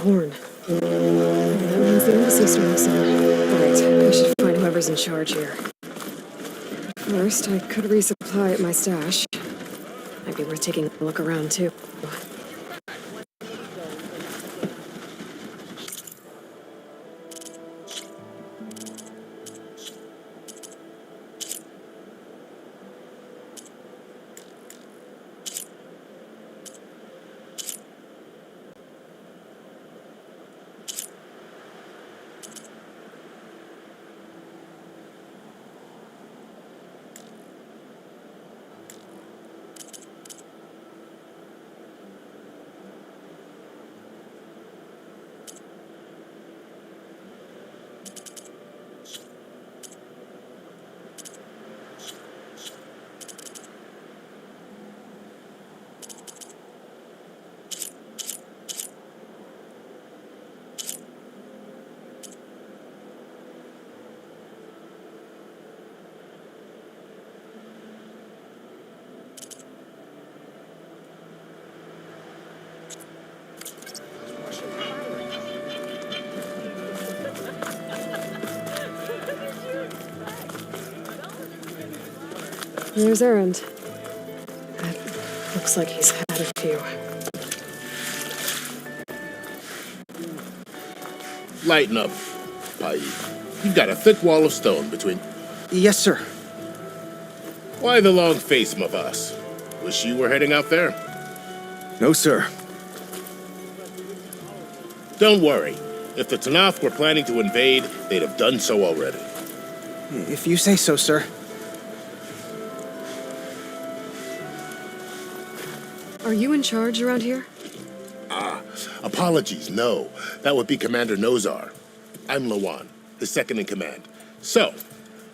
horn. That means the embassy's starting soon. Alright, I should find whoever's in charge here. First, I could resupply at my stash. Might be worth taking a look around, too. There's Errand. That looks like he's had a few. Lighten up, Pai. You've got a thick wall of stone between... Yes, sir. Why the long face, my boss? Wish you were heading out there? No, sir. Don't worry. If the Tanakh were planning to invade, they'd have done so already. If you say so, sir. Are you in charge around here? Apologies, no. That would be Commander Nozar. I'm Lawan, his second-in-command. So,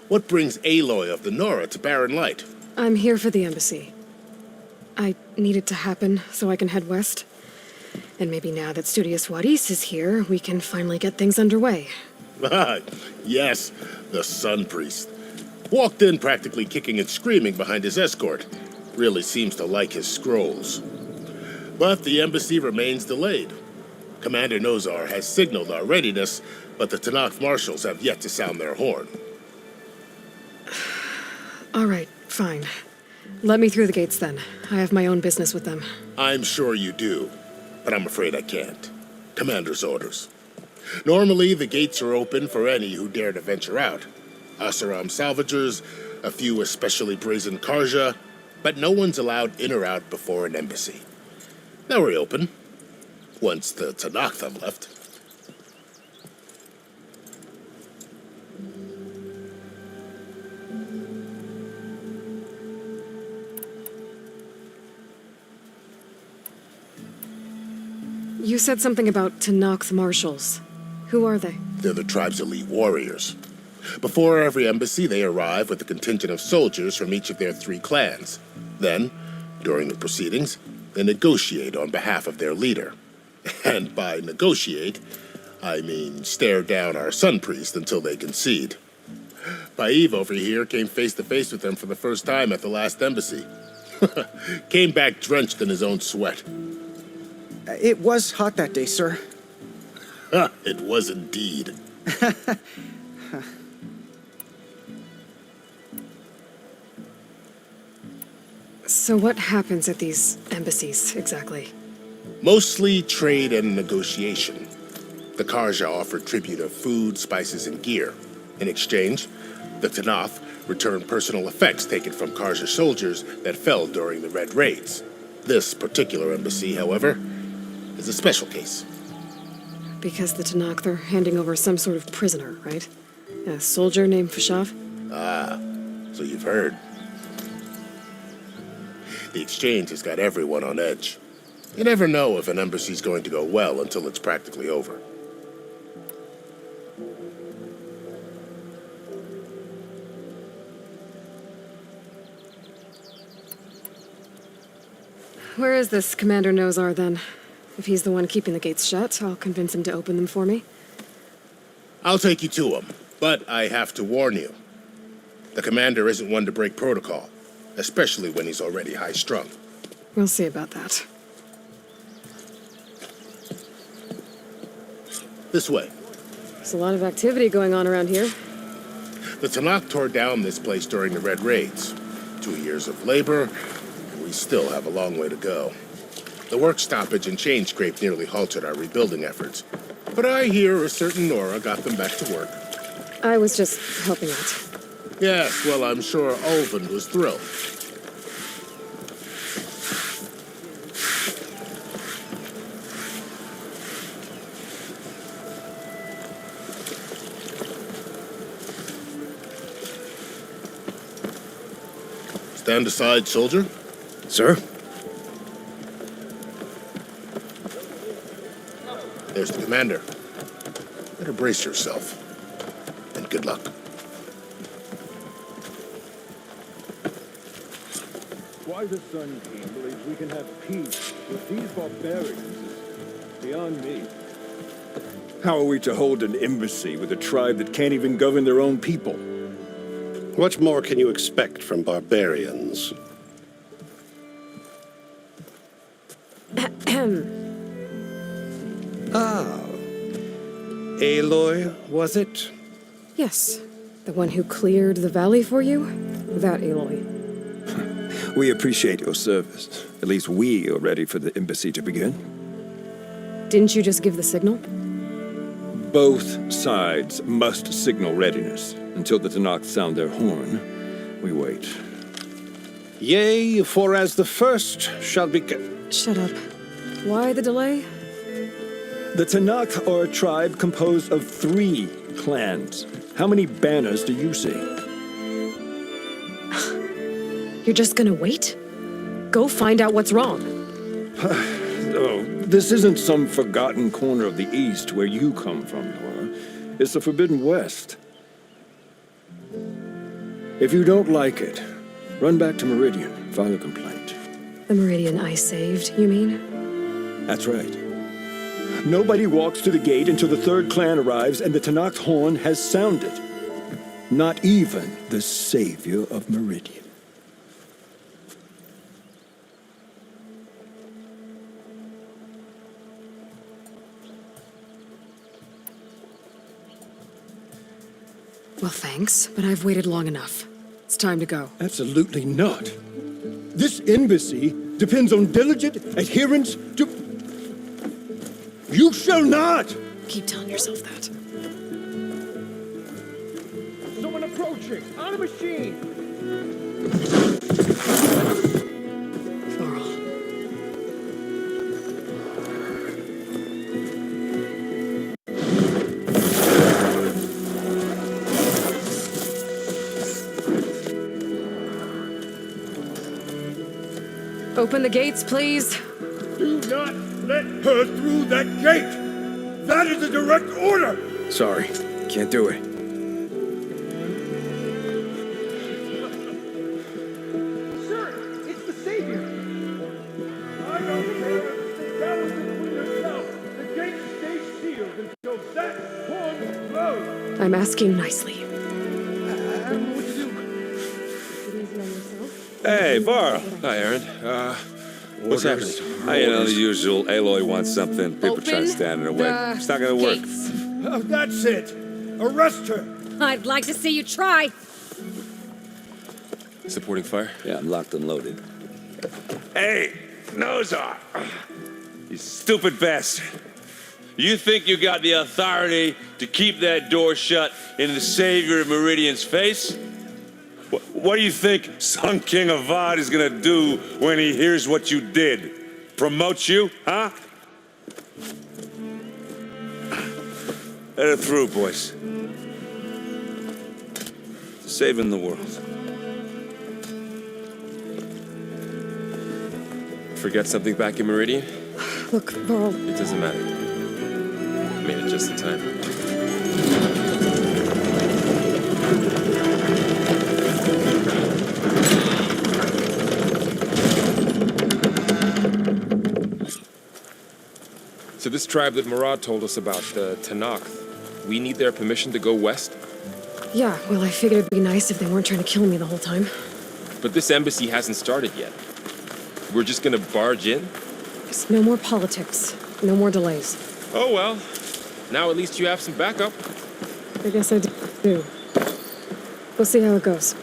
what brings Aloy of the Nora to Barren Light? I'm here for the embassy. I need it to happen so I can head west. And maybe now that Studious Wadis is here, we can finally get things underway. Yes, the Sun Priest. Walked in practically kicking and screaming behind his escort. Really seems to like his scrolls. But the embassy remains delayed. Commander Nozar has signaled our readiness, but the Tanakh marshals have yet to sound their horn. All right, fine. Let me through the gates then. I have my own business with them. I'm sure you do, but I'm afraid I can't. Commander's orders. Normally, the gates are open for any who dare to venture out. Asaram salvagers, a few especially brazen Karja, but no one's allowed in or out before an embassy. Now we're open, once the Tanakh have left. You said something about Tanakh marshals. Who are they? They're the tribe's elite warriors. Before every embassy, they arrive with a contingent of soldiers from each of their 3 clans. Then, during the proceedings, they negotiate on behalf of their leader. And by negotiate, I mean stare down our Sun Priest until they concede. Paiv over here came face to face with them for the first time at the last embassy. Came back drenched in his own sweat. It was hot that day, sir. It was indeed. So what happens at these embassies, exactly? Mostly trade and negotiation. The Karja offer tribute of food, spices, and gear. In exchange, the Tanakh return personal effects taken from Karja soldiers that fell during the Red Raids. This particular embassy, however, is a special case. Because the Tanakh, they're handing over some sort of prisoner, right? A soldier named Fashav? Ah, so you've heard. The exchange has got everyone on edge. You never know if an embassy's going to go well until it's practically over. Where is this Commander Nozar, then? If he's the one keeping the gates shut, I'll convince him to open them for me. I'll take you to him, but I have to warn you. The commander isn't one to break protocol, especially when he's already high-strung. We'll see about that. This way. There's a lot of activity going on around here. The Tanakh tore down this place during the Red Raids. 2 years of labor, and we still have a long way to go. The work stoppage and chain scrape nearly halted our rebuilding efforts. But I hear a certain Nora got them back to work. I was just helping out. Yes, well, I'm sure Ulvin was thrilled. Stand aside, soldier. Sir? There's the commander. Better brace yourself. And good luck. Why the Sun King believes we can have peace with these barbarians is beyond me. How are we to hold an embassy with a tribe that can't even govern their own people? What more can you expect from barbarians? Aloy, was it? Yes, the one who cleared the valley for you? That Aloy. We appreciate your service. At least we are ready for the embassy to begin. Didn't you just give the signal? Both sides must signal readiness. Until the Tanakh sound their horn, we wait. Yea, for as the first shall be... Shut up. Why the delay? The Tanakh are a tribe composed of 3 clans. How many banners do you see? You're just gonna wait? Go find out what's wrong. Oh, this isn't some forgotten corner of the East where you come from, Nora. It's the Forbidden West. If you don't like it, run back to Meridian, file a complaint. The Meridian I saved, you mean? That's right. Nobody walks to the gate until the 3rd clan arrives and the Tanakh's horn has sounded. Not even the savior of Meridian. Well, thanks, but I've waited long enough. It's time to go. Absolutely not. This embassy depends on diligent adherence to... You shall not! Keep telling yourself that. Someone approaching! On a machine! Laurel. Open the gates, please. Do not let her through that gate! That is a direct order! Sorry, can't do it. Sir, it's the savior! I don't care if the gallows between yourself. The gate stays sealed until that horn blows! I'm asking nicely. I don't know what to do. Hey, Varl. Hi, Aaron. What's happening? You know, the usual. Aloy wants something. People trying to stand in her way. It's not gonna work. Oh, that's it! Arrest her! I'd like to see you try. Supporting fire? Yeah, I'm locked and loaded. Hey, Nozar! You stupid bastard. You think you got the authority to keep that door shut in the savior of Meridian's face? What do you think Sun King Avad is gonna do when he hears what you did? Promote you, huh? Let it through, boys. Saving the world. Forget something back in Meridian? Look, Varl, It doesn't matter. Made it just in time. So this tribe that Murad told us about, the Tanakh, we need their permission to go west? yeah, well, I figured it'd be nice if they weren't trying to kill me the whole time. But this embassy hasn't started yet. We're just gonna barge in? Just no more politics. No more delays. Oh well. Now at least you have some backup. I guess I do. We'll see how it goes.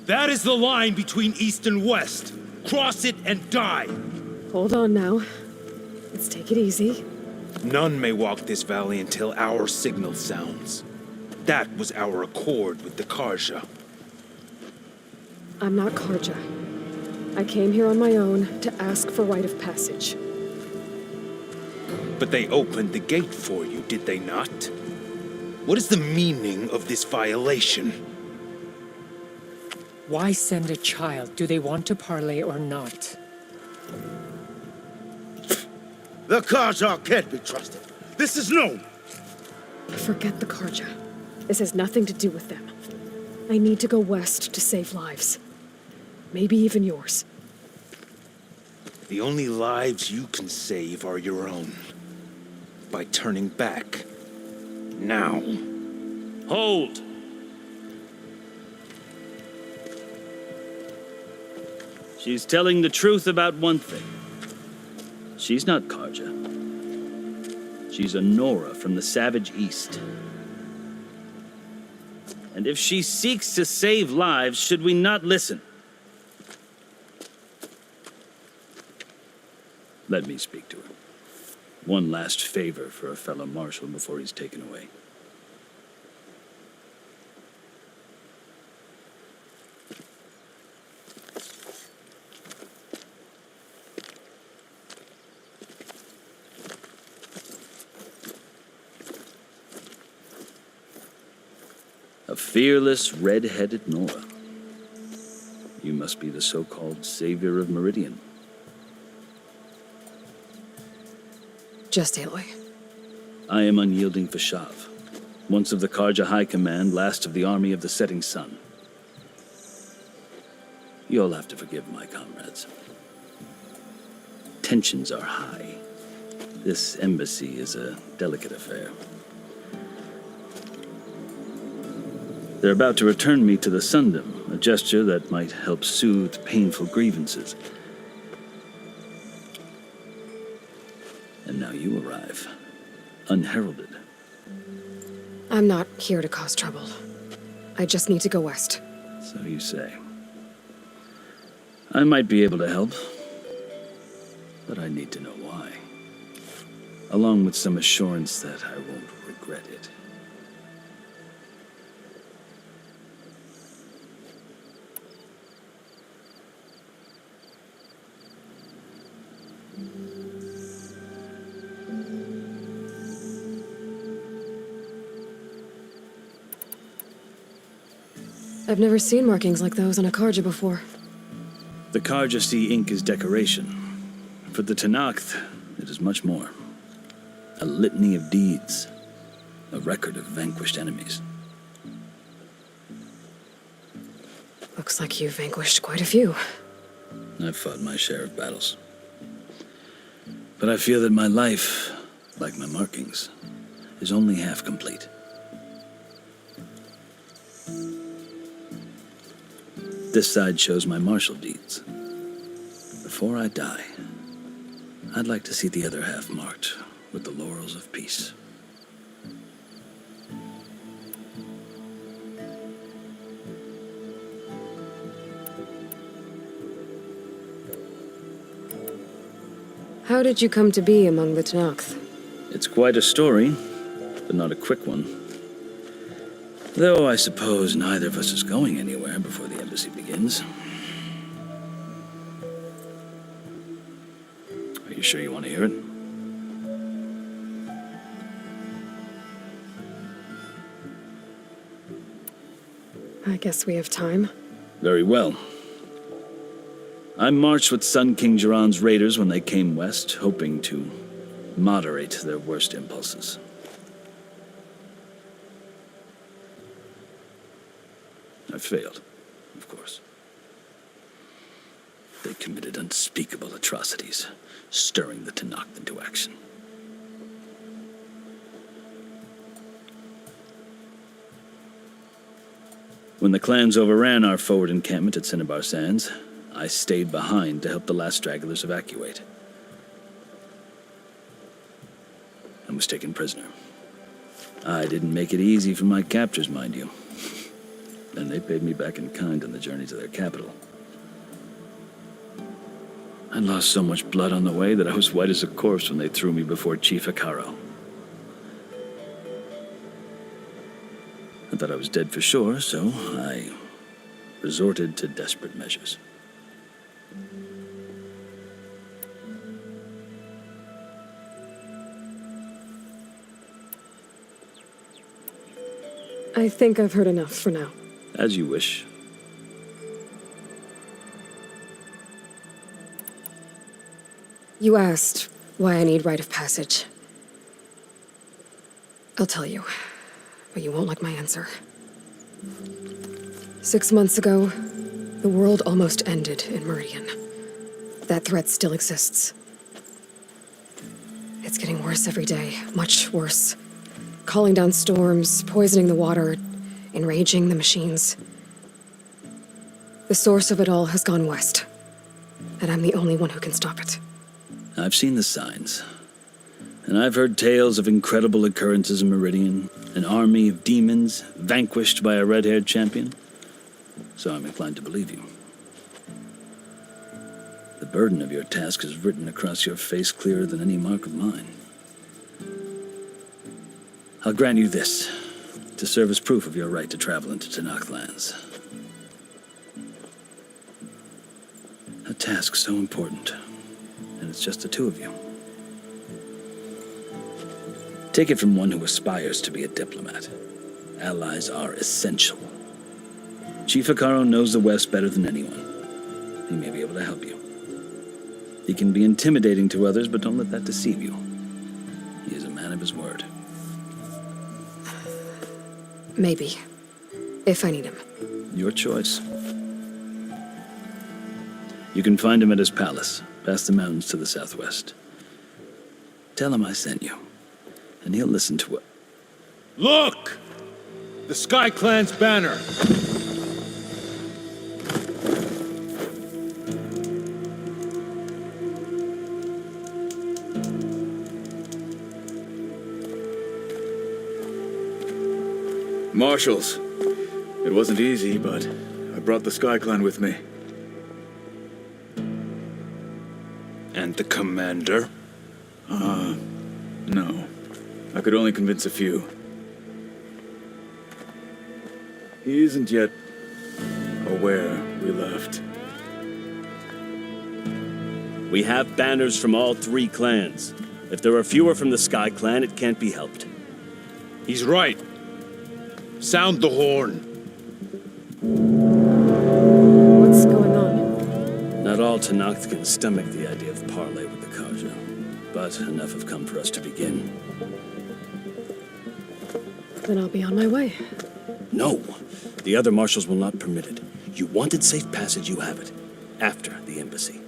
That is the line between East and West. Cross it and die. Hold on now. Let's take it easy. None may walk this valley until our signal sounds. That was our accord with the Karja. I'm not Karja. I came here on my own to ask for rite of passage. But they opened the gate for you, did they not? What is the meaning of this violation? Why send a child? Do they want to parley or not? The Karja can't be trusted. This is known. Forget the Karja. This has nothing to do with them. I need to go west to save lives. Maybe even yours. The only lives you can save are your own. By turning back. Now. Hold! She's telling the truth about one thing. She's not Karja. She's a Nora from the Savage East. And if she seeks to save lives, should we not listen? Let me speak to her. One last favor for a fellow marshal before he's taken away. A fearless, red-headed Nora. You must be the so-called savior of Meridian. Just Aloy. I am unyielding Vashav, once of the Karja High Command, last of the army of the Setting Sun. You'll have to forgive my comrades. Tensions are high. This embassy is a delicate affair. They're about to return me to the Sundom, a gesture that might help soothe painful grievances. And now you arrive, unheralded. I'm not here to cause trouble. I just need to go west. So you say. I might be able to help, but I need to know why. Along with some assurance that I won't regret it. I've never seen markings like those on a Karja before. The Karja see ink as decoration. For the Tanakh, it is much more. A litany of deeds. A record of vanquished enemies. Looks like you've vanquished quite a few. I've fought my share of battles. But I feel that my life, like my markings, is only half complete. This side shows my martial deeds. Before I die, I'd like to see the other half marked with the laurels of peace. How did you come to be among the Tanakh? It's quite a story, but not a quick one. Though I suppose neither of us is going anywhere before the embassy begins. Are you sure you want to hear it? I guess we have time. Very well. I marched with Sun King Jiran's raiders when they came west, hoping to moderate their worst impulses. I failed, of course. They committed unspeakable atrocities, stirring the Tenakth into action. When the clans overran our forward encampment at Cinnabar Sands, I stayed behind to help the last stragglers evacuate. I was taken prisoner. I didn't make it easy for my captors, mind you. And they paid me back in kind on the journey to their capital. I lost so much blood on the way that I was white as a corpse when they threw me before Chief Akaro. I thought I was dead for sure, so I resorted to desperate measures. I think I've heard enough for now. As you wish. You asked why I need rite of passage. I'll tell you, but you won't like my answer. 6 months ago, the world almost ended in Meridian. That threat still exists. It's getting worse every day, much worse. Calling down storms, poisoning the water, enraging the machines. The source of it all has gone west, and I'm the only one who can stop it. I've seen the signs. And I've heard tales of incredible occurrences in Meridian, an army of demons vanquished by a red-haired champion. So I'm inclined to believe you. The burden of your task is written across your face clearer than any mark of mine. I'll grant you this, to serve as proof of your right to travel into Tenakth lands. A task so important, and it's just the two of you. Take it from one who aspires to be a diplomat. Allies are essential. Chief Akaro knows the West better than anyone. He may be able to help you. He can be intimidating to others, but don't let that deceive you. He is a man of his word. Maybe. If I need him. Your choice. You can find him at his palace, past the mountains to the southwest. Tell him I sent you, and he'll listen to it. Look! The Sky Clan's banner! Marshals. It wasn't easy, but I brought the Sky Clan with me. And the commander? No. I could only convince a few. He isn't yet aware we left. We have banners from all three clans. If there are fewer from the Sky Clan, it can't be helped. He's right. Sound the horn. What's going on? Not all Tenakth can stomach the idea of parley with the Karja, but enough have come for us to begin. Then I'll be on my way. No, the other marshals will not permit it. You wanted safe passage, you have it. After the embassy.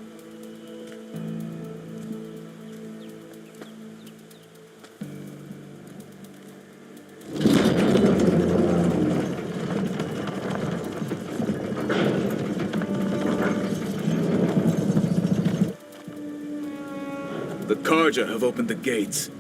The Karja have opened the gates.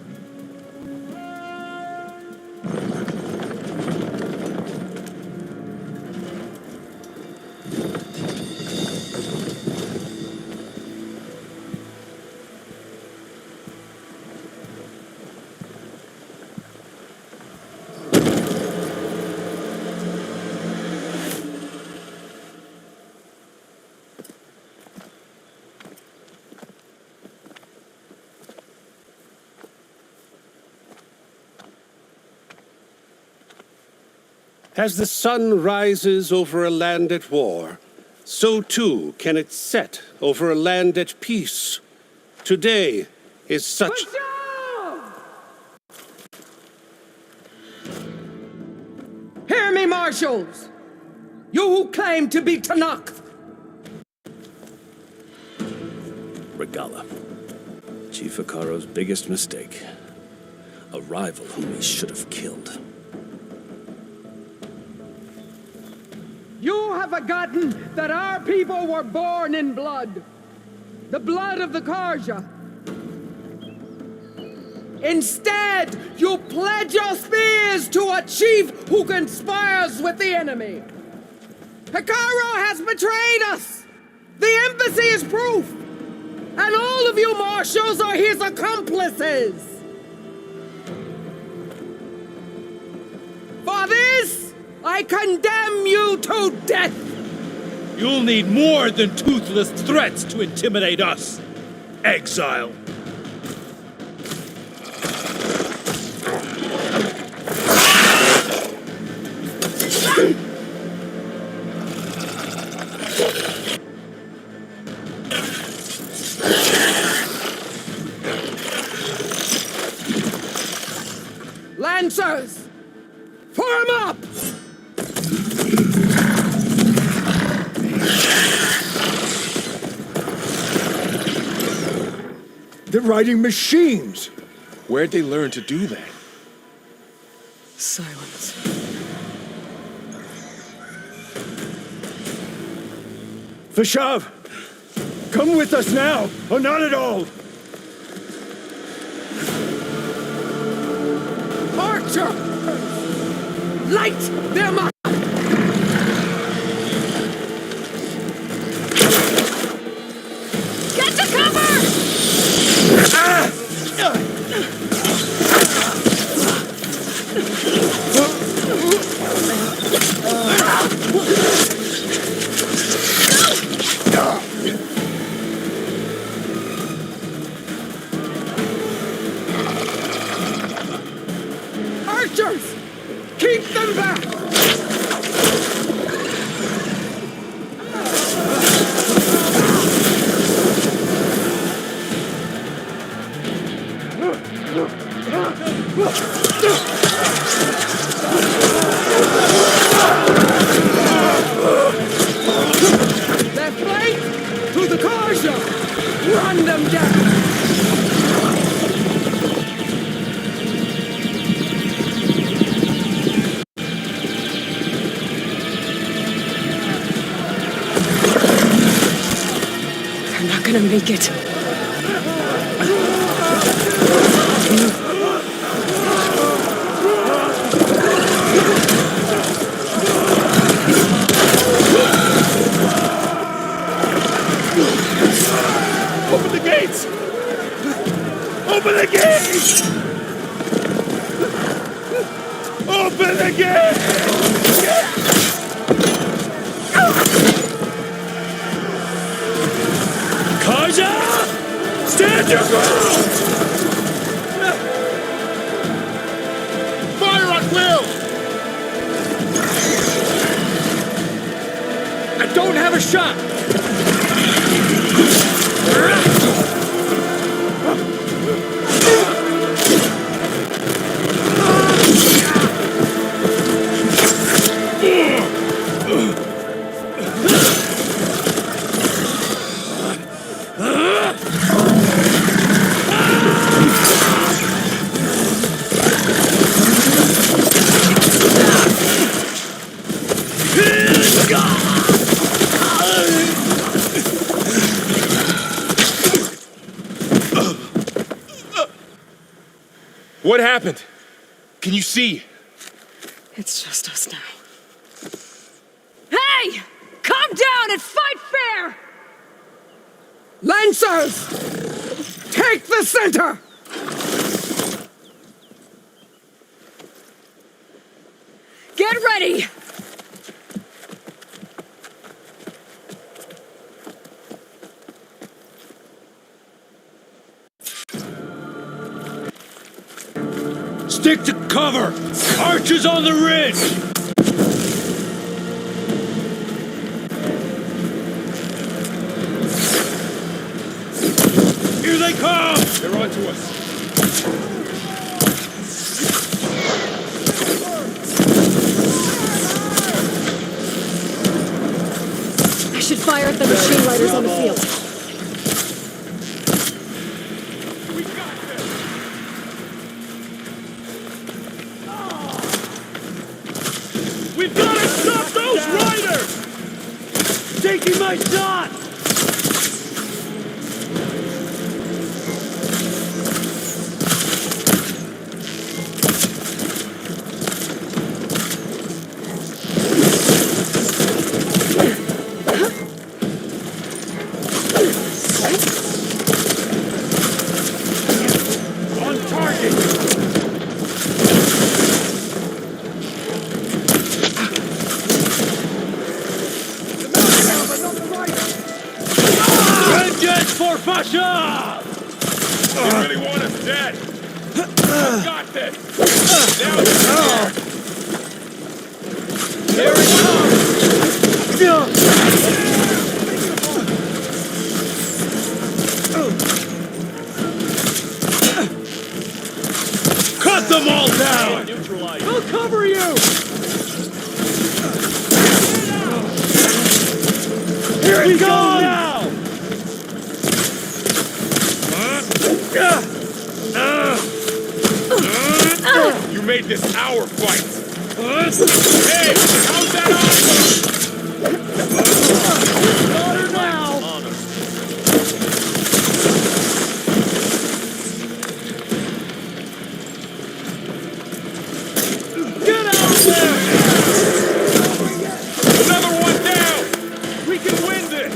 As the sun rises over a land at war, so too can it set over a land at peace. Today is such... Hear me, marshals! You who claim to be Tanakh! Regala. Chief Hikaro's biggest mistake. A rival whom he should have killed. You have forgotten that our people were born in blood. The blood of the Karja. Instead, you pledge your spears to a chief who conspires with the enemy. Hikaro has betrayed us! The embassy is proof! And all of you marshals are his accomplices! For this, I condemn you to death! You'll need more than toothless threats to intimidate us, exile. Lancers! Form up! They're riding machines! Where'd they learn to do that? Silence. Vashav! Come with us now, or not at all! Archer! Light them up! Get to cover! Archers! Keep them back! Left flank! To the Karja! Run them down! They're not gonna make it. Open the gates! Open the gates! Open the gates! Karja! Stand your ground! Fire at will! I don't have a shot! What happened? Can you see? It's just us now. Hey! Calm down and fight fair! Lancers! Take the center! Get ready! Stick to cover! Archers on the ridge! Here they come! They're onto us. fire at the machine riders on the field. We've got to stop those riders! Taking my shot! On target! Vengeance for Pasha! You really want us dead? I've got this! Now it's here it comes! Cut them all down! We'll cover you! Here it goes now! You made this our fight! Hey, how's that honor? Honor now! Get out there! Another one down! We can win this!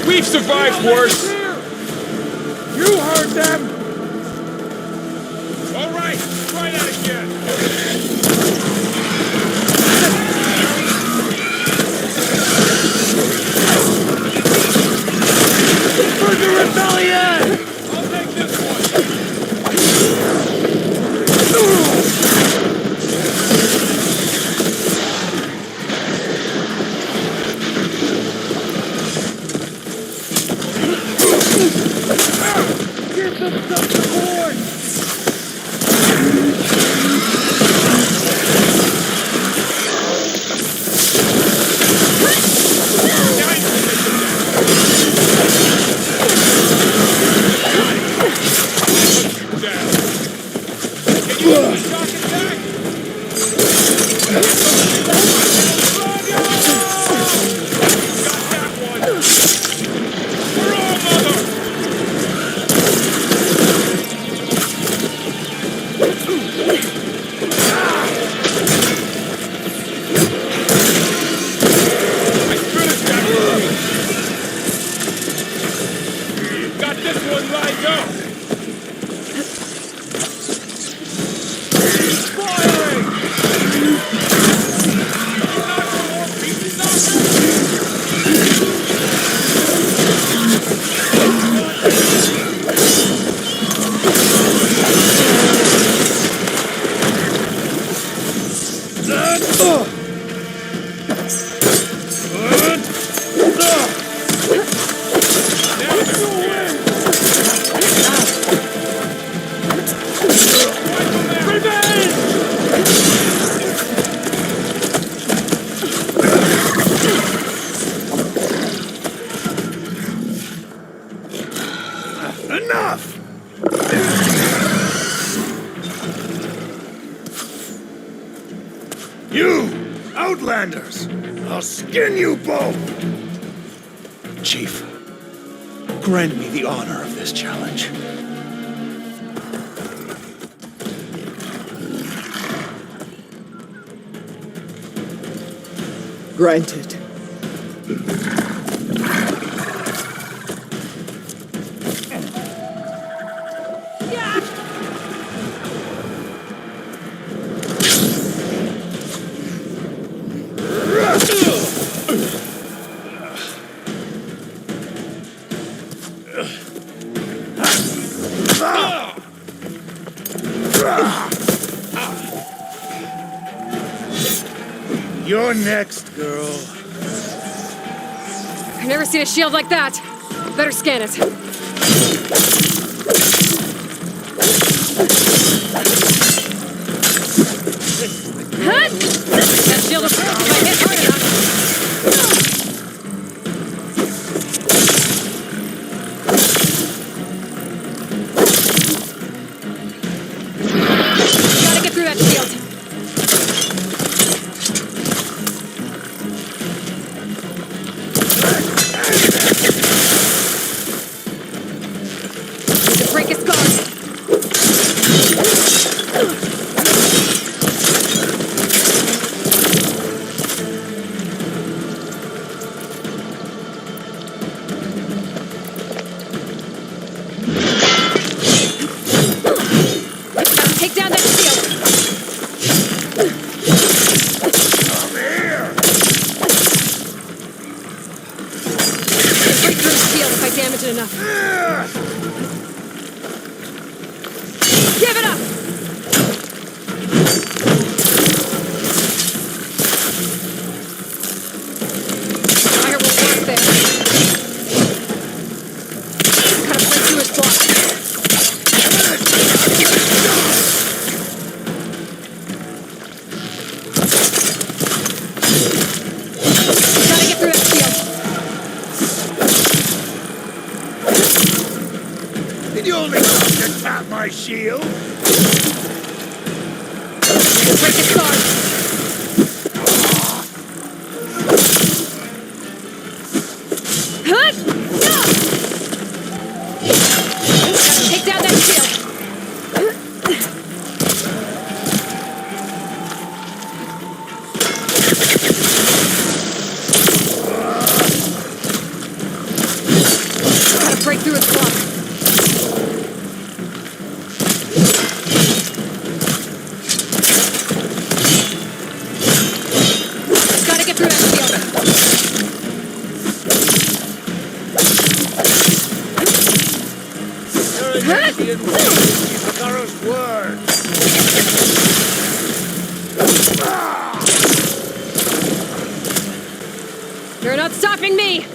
We've survived worse! You heard them! All right, try that again! For the rebellion! I'll take this one! Give them some support! Enough! You, Outlanders! I'll skin you both! Chief, grant me the honor of this challenge. Granted. You're next, girl. I've never seen a shield like that. Better scan it. Huh? That shield will if I hit hard enough. Gotta get through that shield. Need to break his guard. Gotta take down that shield. Break through the shield if I damage it enough. Give it up! Fire will work there. Gotta break through his block. Gotta get through that shield. Did you only come to tap my shield? Break his guard. Huh? No! Gotta take down that shield. Gotta break through his block. Gotta get through that shield. Hikaru's word. You're not stopping me!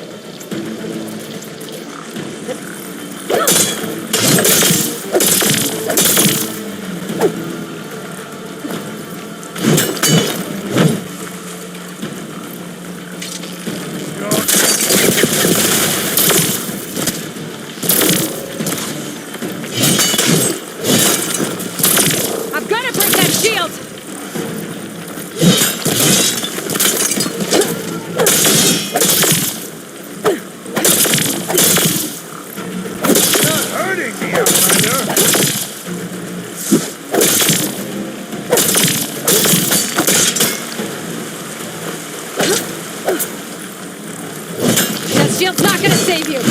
I've gotta break that shield! You're not hurting me, Outlander. That shield's not gonna save you!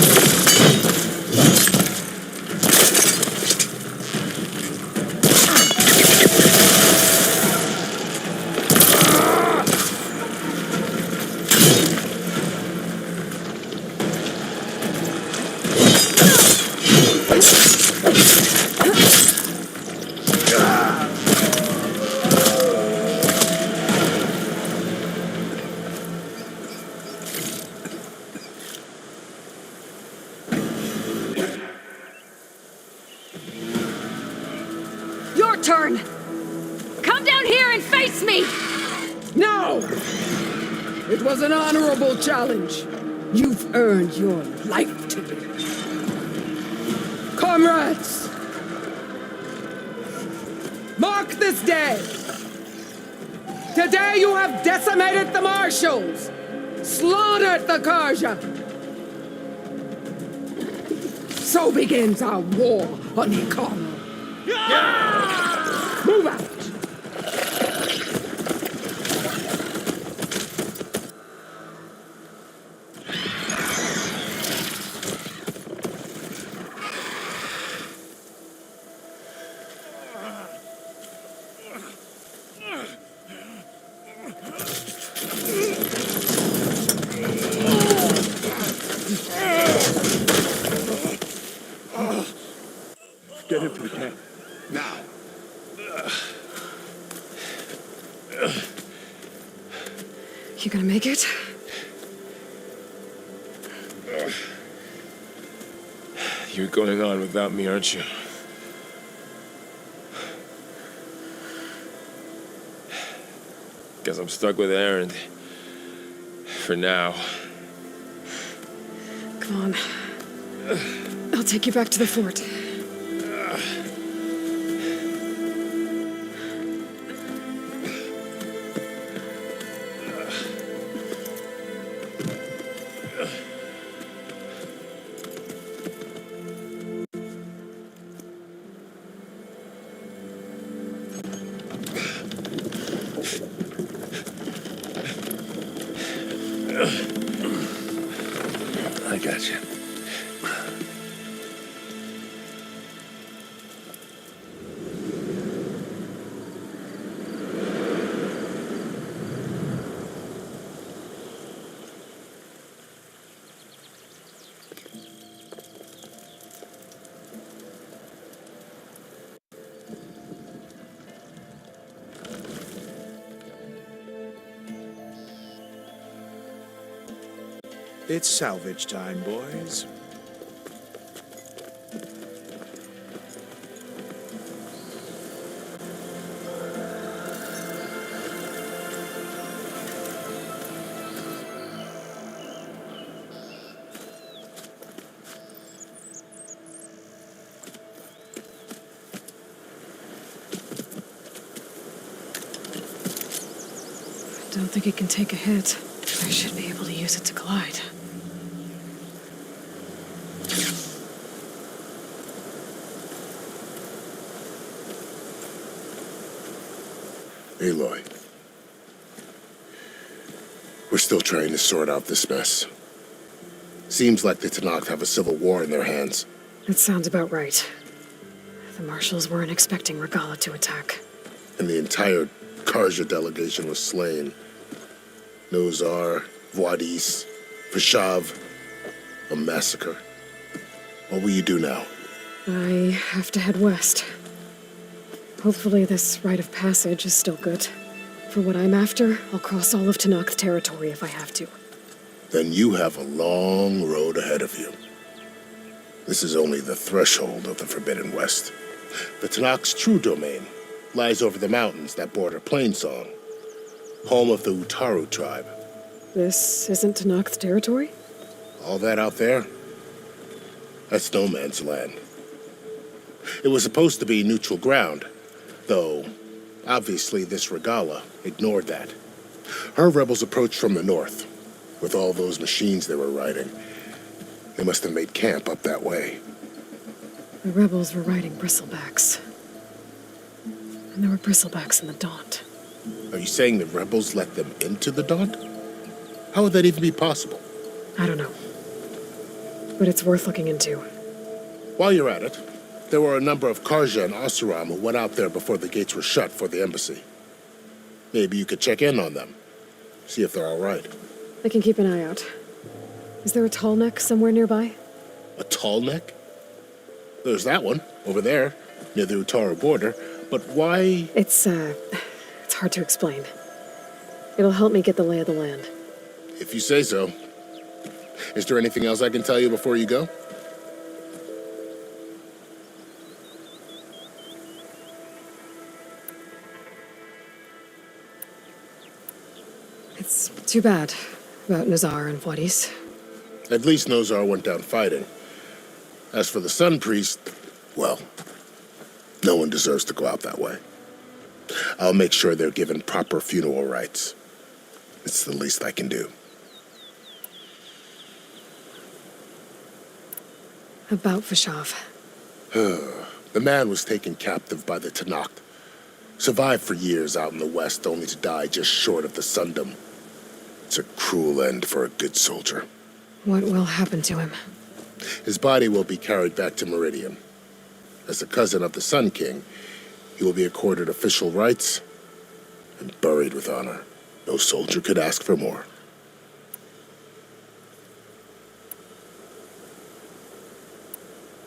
Your turn! Come down here and face me! No! It was an honorable challenge. You've earned your life today. Comrades! Mark this day! Today you have decimated the marshals, slaughtered the Karja. So begins our war on Hikaru. Move out! You gonna make it? You're going on without me, aren't you? Guess I'm stuck with Aaron. For now. Come on. I'll take you back to the fort. I got you. It's salvage time, boys. Don't think it can take a hit. I should be able to use it to glide. Aloy. We're still trying to sort out this mess. Seems like the Tenakth have a civil war in their hands. That sounds about right. The marshals weren't expecting Regala to attack. And the entire Karja delegation was slain. Nozar, Voidis, Vashav, a massacre. What will you do now? I have to head west. Hopefully this rite of passage is still good. For what I'm after, I'll cross all of Tenakth territory if I have to. Then you have a long road ahead of you. This is only the threshold of the Forbidden West. The Tenakth's true domain lies over the mountains that border Plainsong, home of the Utaru tribe. This isn't Tenakth territory? All that out there? That's no man's land. It was supposed to be neutral ground, though obviously this Regala ignored that. Her rebels approached from the north, with all those machines they were riding. They must have made camp up that way. The rebels were riding bristlebacks. And there were bristlebacks in the Daunt. Are you saying the rebels let them into the Daunt? How would that even be possible? I don't know. But it's worth looking into. While you're at it, there were a number of Karja and Asuram who went out there before the gates were shut for the embassy. Maybe you could check in on them. See if they're all right. I can keep an eye out. Is there a tall neck somewhere nearby? A tall neck? There's that one, over there, near the Utaru border. But why? It's hard to explain. It'll help me get the lay of the land. If you say so. Is there anything else I can tell you before you go? It's too bad about Nazar and Voidis. At least Nozar went down fighting. As for the Sun Priest, well, no one deserves to go out that way. I'll make sure they're given proper funeral rites. It's the least I can do. About Vashav. The man was taken captive by the Tenakth. Survived for years out in the west, only to die just short of the Sundom. It's a cruel end for a good soldier. What will happen to him? His body will be carried back to Meridian. As a cousin of the Sun King, he will be accorded official rights and buried with honor. No soldier could ask for more.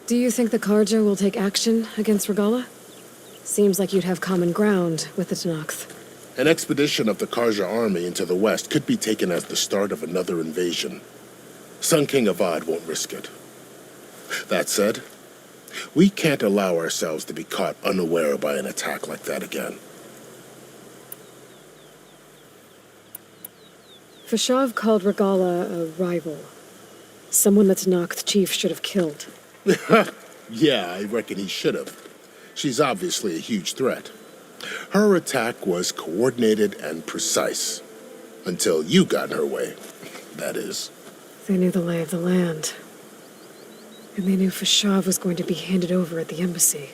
Do you think the Karja will take action against Regala? Seems like you'd have common ground with the Tenakth. An expedition of the Karja army into the west could be taken as the start of another invasion. Sun King Avad won't risk it. That said, we can't allow ourselves to be caught unaware by an attack like that again. Fashav called Regala a rival. Someone that Tanakh chief should have killed. Yeah, I reckon he should have. She's obviously a huge threat. Her attack was coordinated and precise. Until you got in her way, that is. They knew the lay of the land. And they knew Fashav was going to be handed over at the embassy.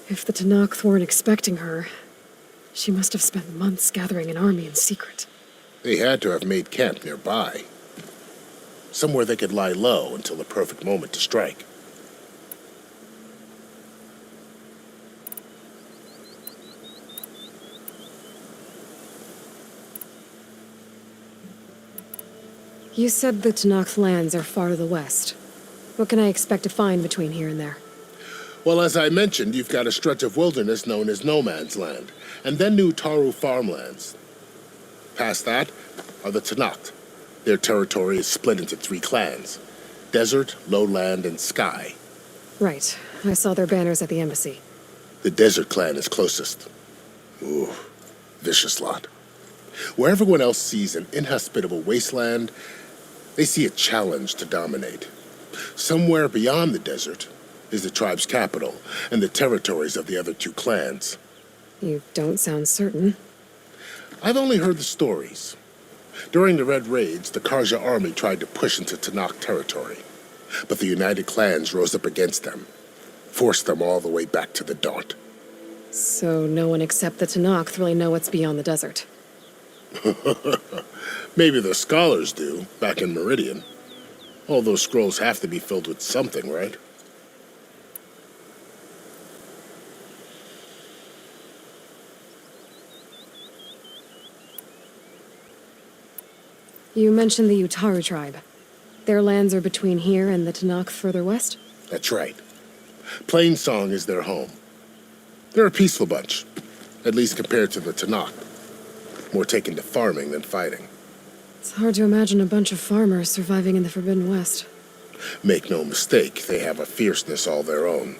If the Tanakh weren't expecting her, she must have spent months gathering an army in secret. They had to have made camp nearby. Somewhere they could lie low until the perfect moment to strike. You said the Tanakh lands are far to the west. What can I expect to find between here and there? Well, as I mentioned, you've got a stretch of wilderness known as No Man's Land, and then New Taru farmlands. Past that are the Tanakh. Their territory is split into 3 clans: Desert, Lowland, and Sky. Right. I saw their banners at the embassy. The Desert clan is closest. Ooh, vicious lot. Where everyone else sees an inhospitable wasteland, they see a challenge to dominate. Somewhere beyond the desert is the tribe's capital and the territories of the other 2 clans. You don't sound certain. I've only heard the stories. During the Red Raids, the Karja army tried to push into Tanakh territory, but the United Clans rose up against them, forced them all the way back to the Daunt. So no one except the Tanakh really know what's beyond the desert. Maybe the scholars do, back in Meridian. All those scrolls have to be filled with something, right? You mentioned the Utaru tribe. Their lands are between here and the Tanakh further west? That's right. Plainsong is their home. They're a peaceful bunch, at least compared to the Tanakh. More taken to farming than fighting. It's hard to imagine a bunch of farmers surviving in the Forbidden West. Make no mistake, they have a fierceness all their own.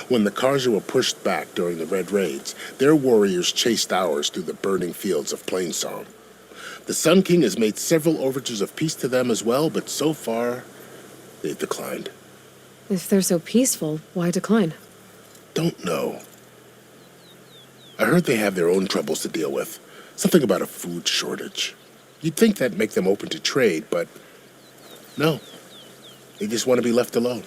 When the Karja were pushed back during the Red Raids, their warriors chased ours through the burning fields of Plainsong. The Sun King has made several overtures of peace to them as well, but so far, they've declined. If they're so peaceful, why decline? Don't know. I heard they have their own troubles to deal with. Something about a food shortage. You'd think that'd make them open to trade, but no. They just want to be left alone.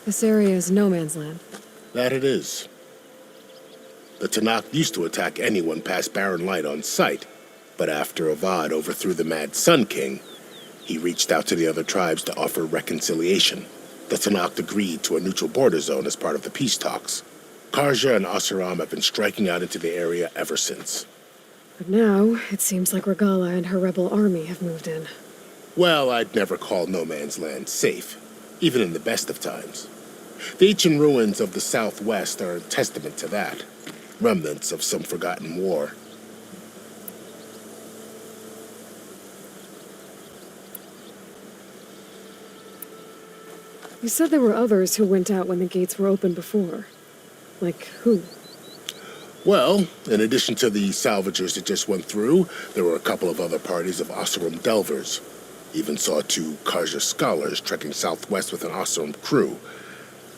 This area is no man's land. That it is. The Tanakh used to attack anyone past Barren Light on sight, but after Avad overthrew the Mad Sun King, he reached out to the other tribes to offer reconciliation. The Tanakh agreed to a neutral border zone as part of the peace talks. Karja and Asuram have been striking out into the area ever since. But now, it seems like Regala and her rebel army have moved in. Well, I'd never call No Man's Land safe, even in the best of times. The ancient ruins of the southwest are a testament to that. Remnants of some forgotten war. You said there were others who went out when the gates were open before. Like who? Well, in addition to the salvagers that just went through, there were a couple of other parties of Asuram delvers. Even saw 2 Karja scholars trekking southwest with an Asuram crew.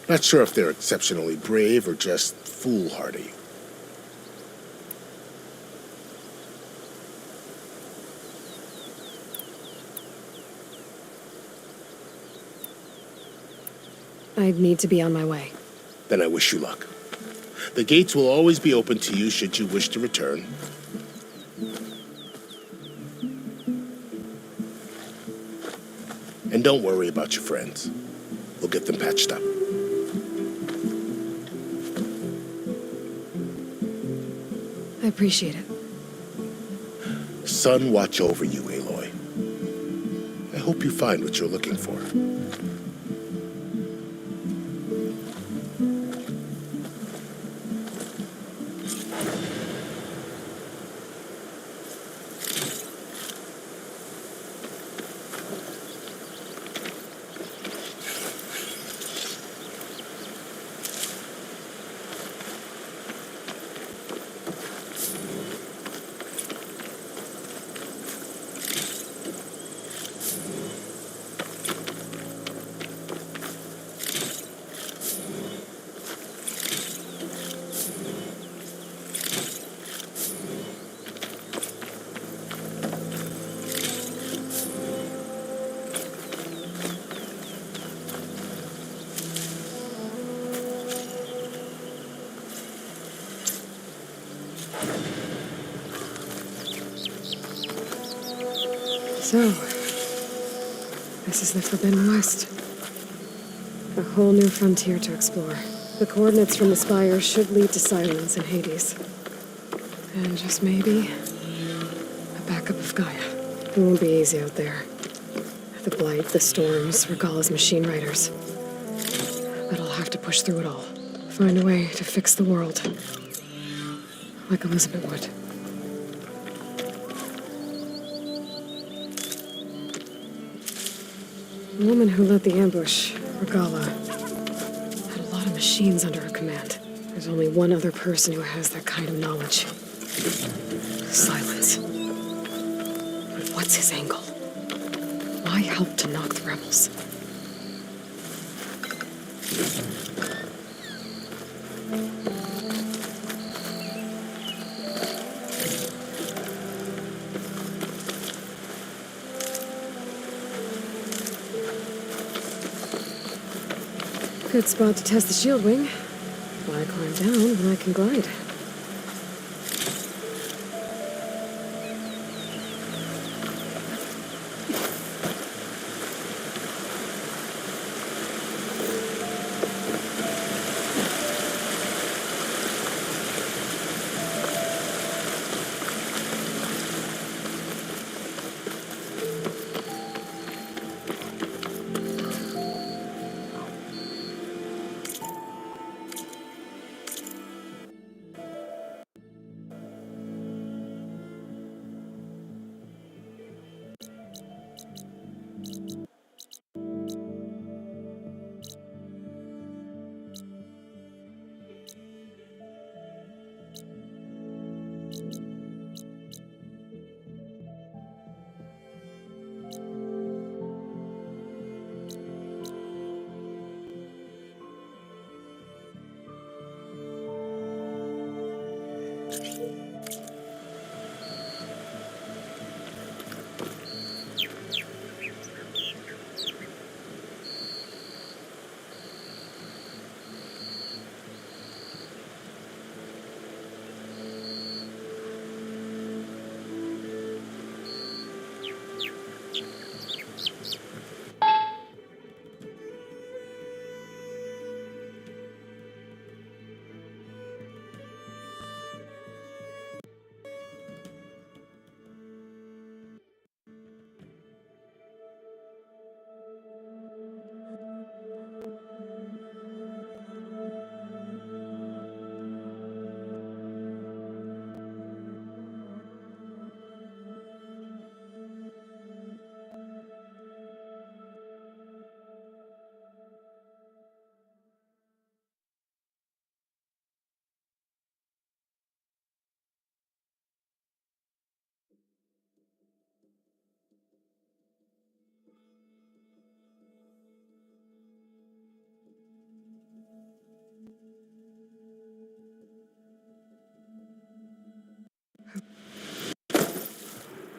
Not sure if they're exceptionally brave or just foolhardy. I'd need to be on my way. Then I wish you luck. The gates will always be open to you should you wish to return. And don't worry about your friends. We'll get them patched up. I appreciate it. Sun watch over you, Aloy. I hope you find what you're looking for. So, this is the Forbidden West. A whole new frontier to explore. The coordinates from the spire should lead to Silence and Hades. And just maybe, a backup of Gaia. It won't be easy out there. The Blight, the Storms, Regala's machine riders. But I'll have to push through it all. Find a way to fix the world. Like Elizabeth would. The woman who led the ambush, Regala, had a lot of machines under her command. There's only one other person who has that kind of knowledge. Silence. But what's his angle? Why help to knock the rebels? Good spot to test the shield wing. Why climb down when I can glide?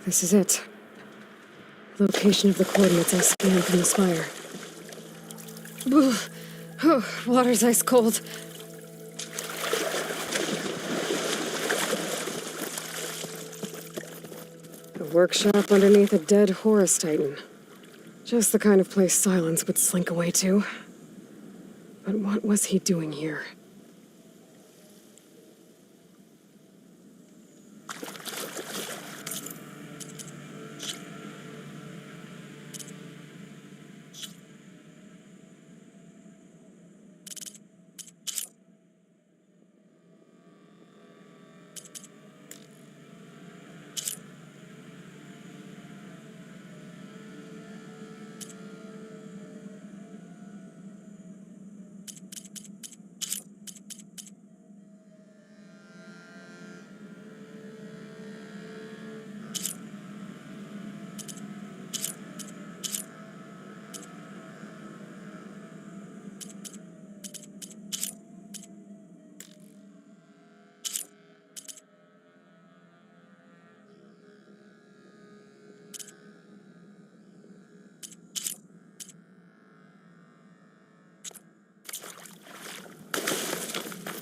This is it. Location of the coordinates I scanned from the spire. Ooh. Oh, water's ice cold. A workshop underneath a dead Horus Titan. Just the kind of place Silence would slink away to. But what was he doing here?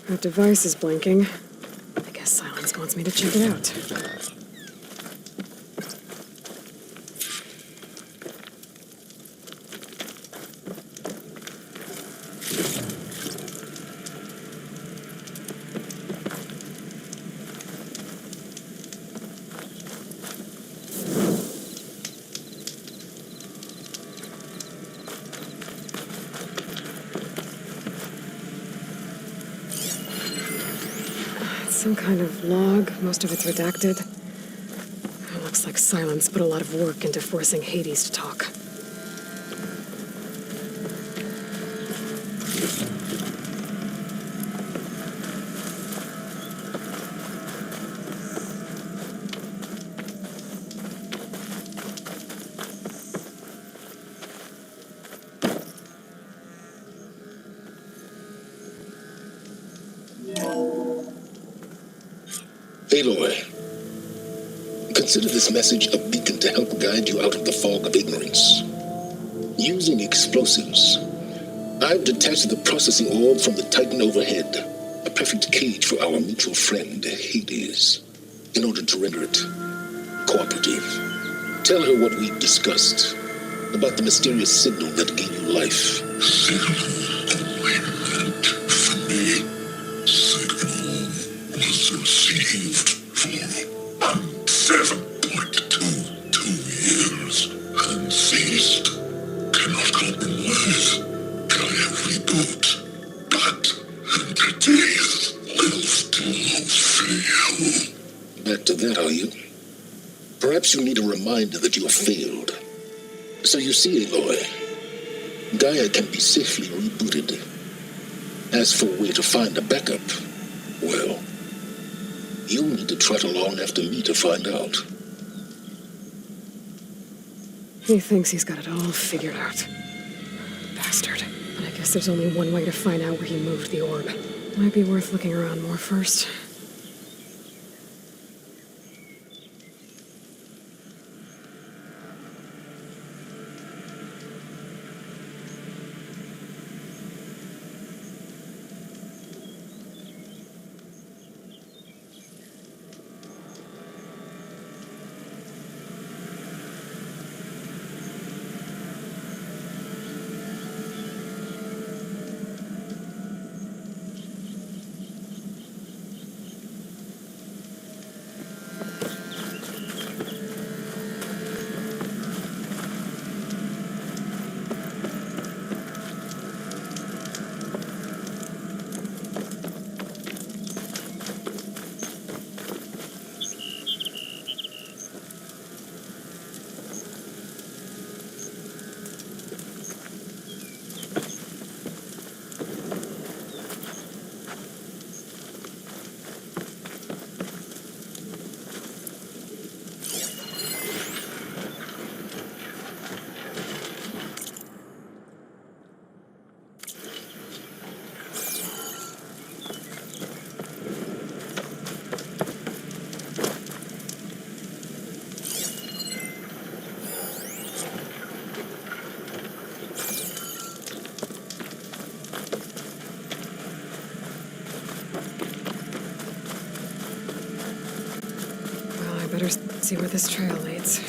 That device is blinking. I guess Silence wants me to check it out. Some kind of log, most of it's redacted. It looks like Silence put a lot of work into forcing Hades to talk. Aloy, consider this message a beacon to help guide you out of the fog of ignorance. Using explosives, I've detached the processing orb from the Titan overhead, a perfect cage for our mutual friend, Hades, in order to render it cooperative. Tell her what we discussed about the mysterious signal that gave you life. Received for 7.22 years and ceased. Cannot compromise. Can reboot. But entities will still fail. Back to that, are you? Perhaps you need a reminder that you have failed. So you see, Aloy, Gaia can be safely rebooted. As for where to find a backup, well, you'll need to trot along after me to find out. He thinks he's got it all figured out. Bastard. But I guess there's only one way to find out where he moved the orb. Might be worth looking around more first. Better see where this trail leads.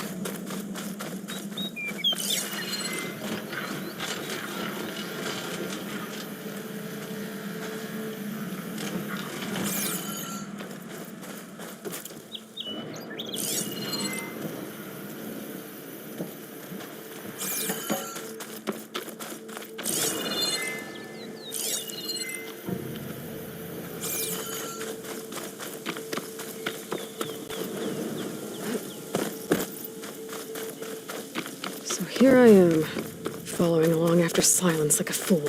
Here I am, following along after Silence like a fool.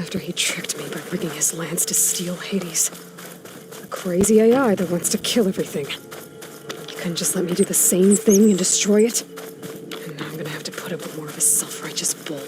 After he tricked me by rigging his lance to steal Hades. A crazy AI that wants to kill everything. He couldn't just let me do the same thing and destroy it? And now I'm gonna have to put up with more of his self-righteous bull.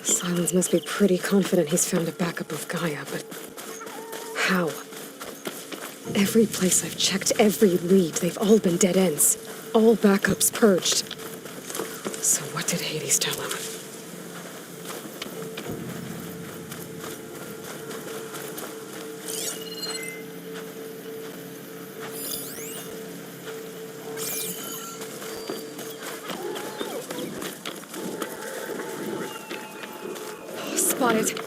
Silence must be pretty confident he's found a backup of Gaia, but how? Every place I've checked, every lead, they've all been dead ends. All backups purged. So what did Hades tell him? Spotted.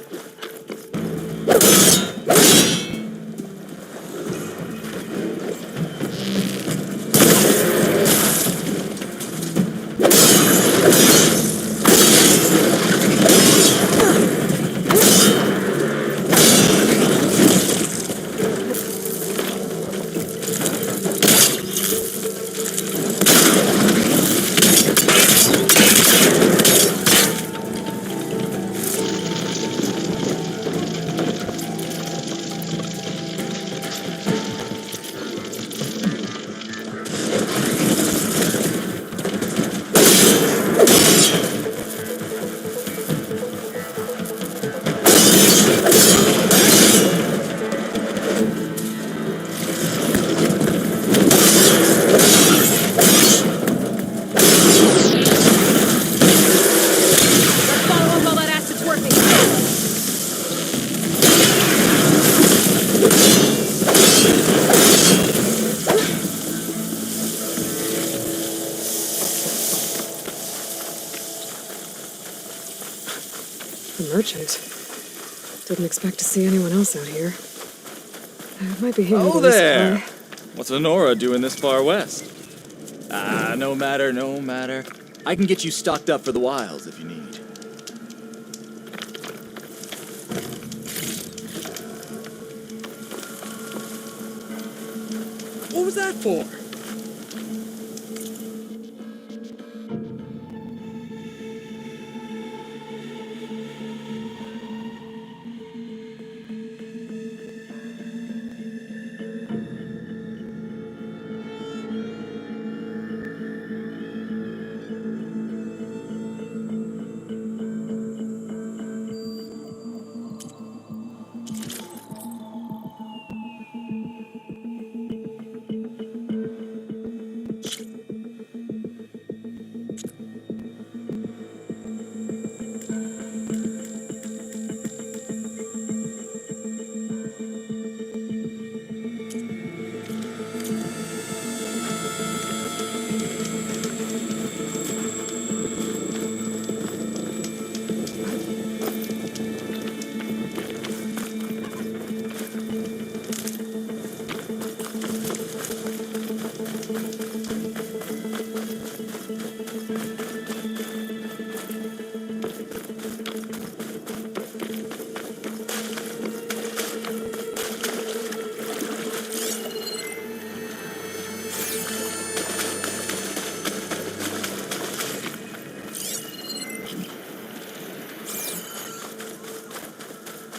The merchant. Didn't expect to see anyone else out here. It might be handy Oh to there! resupply. What's Honora doing this far west? No matter, no matter. I can get you stocked up for the wilds if you need. What was that for?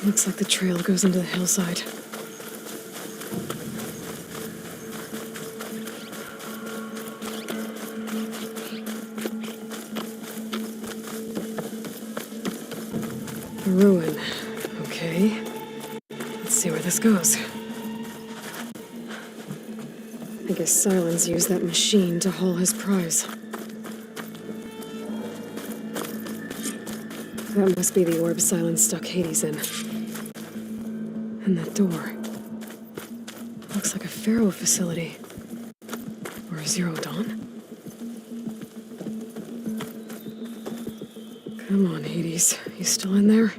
Looks like the trail goes into the hillside. A ruin. Okay. Let's see where this goes. I guess Silence used that machine to haul his prize. That must be the orb Silence stuck Hades in. And that door. Looks like a Pharaoh facility. Or a Zero Dawn? Come on, Hades. You still in there?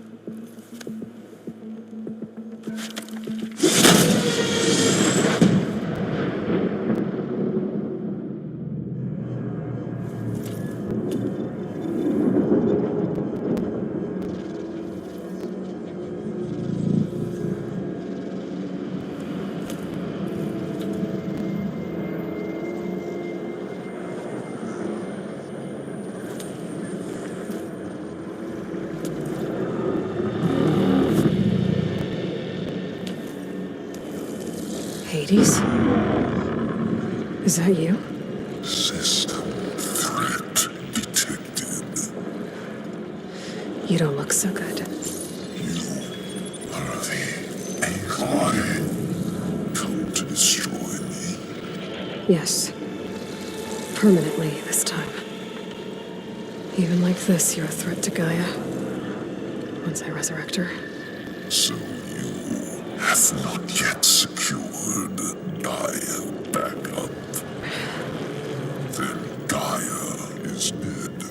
Hades? Is that you? System threat detected. You don't look so good. Are the Aloy come to destroy me? Yes. Permanently this time. Even like this, you're a threat to Gaia. Once I resurrect her. So you have not yet secured Gaia backup. Then Gaia is dead.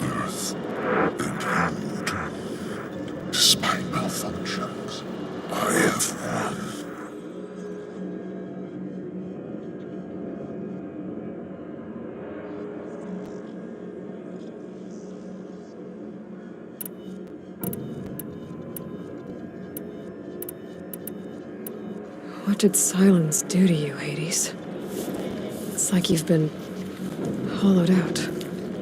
Earth and you, despite malfunctions, I have won. What did silence do to you, Hades? It's like you've been hollowed out.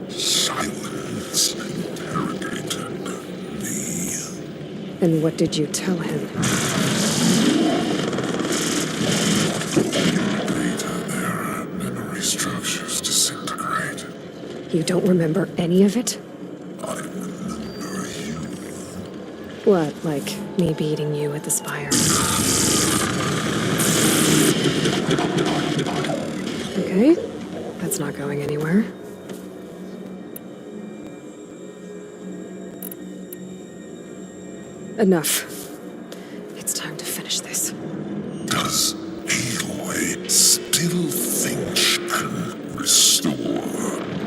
Silence interrogated me. And what did you tell him? Data error, memory structures disintegrate. You don't remember any of it? I remember you. What, like me beating you at the spire? Okay, that's not going anywhere. Enough. It's time to finish this. Does Aloy still think she can restore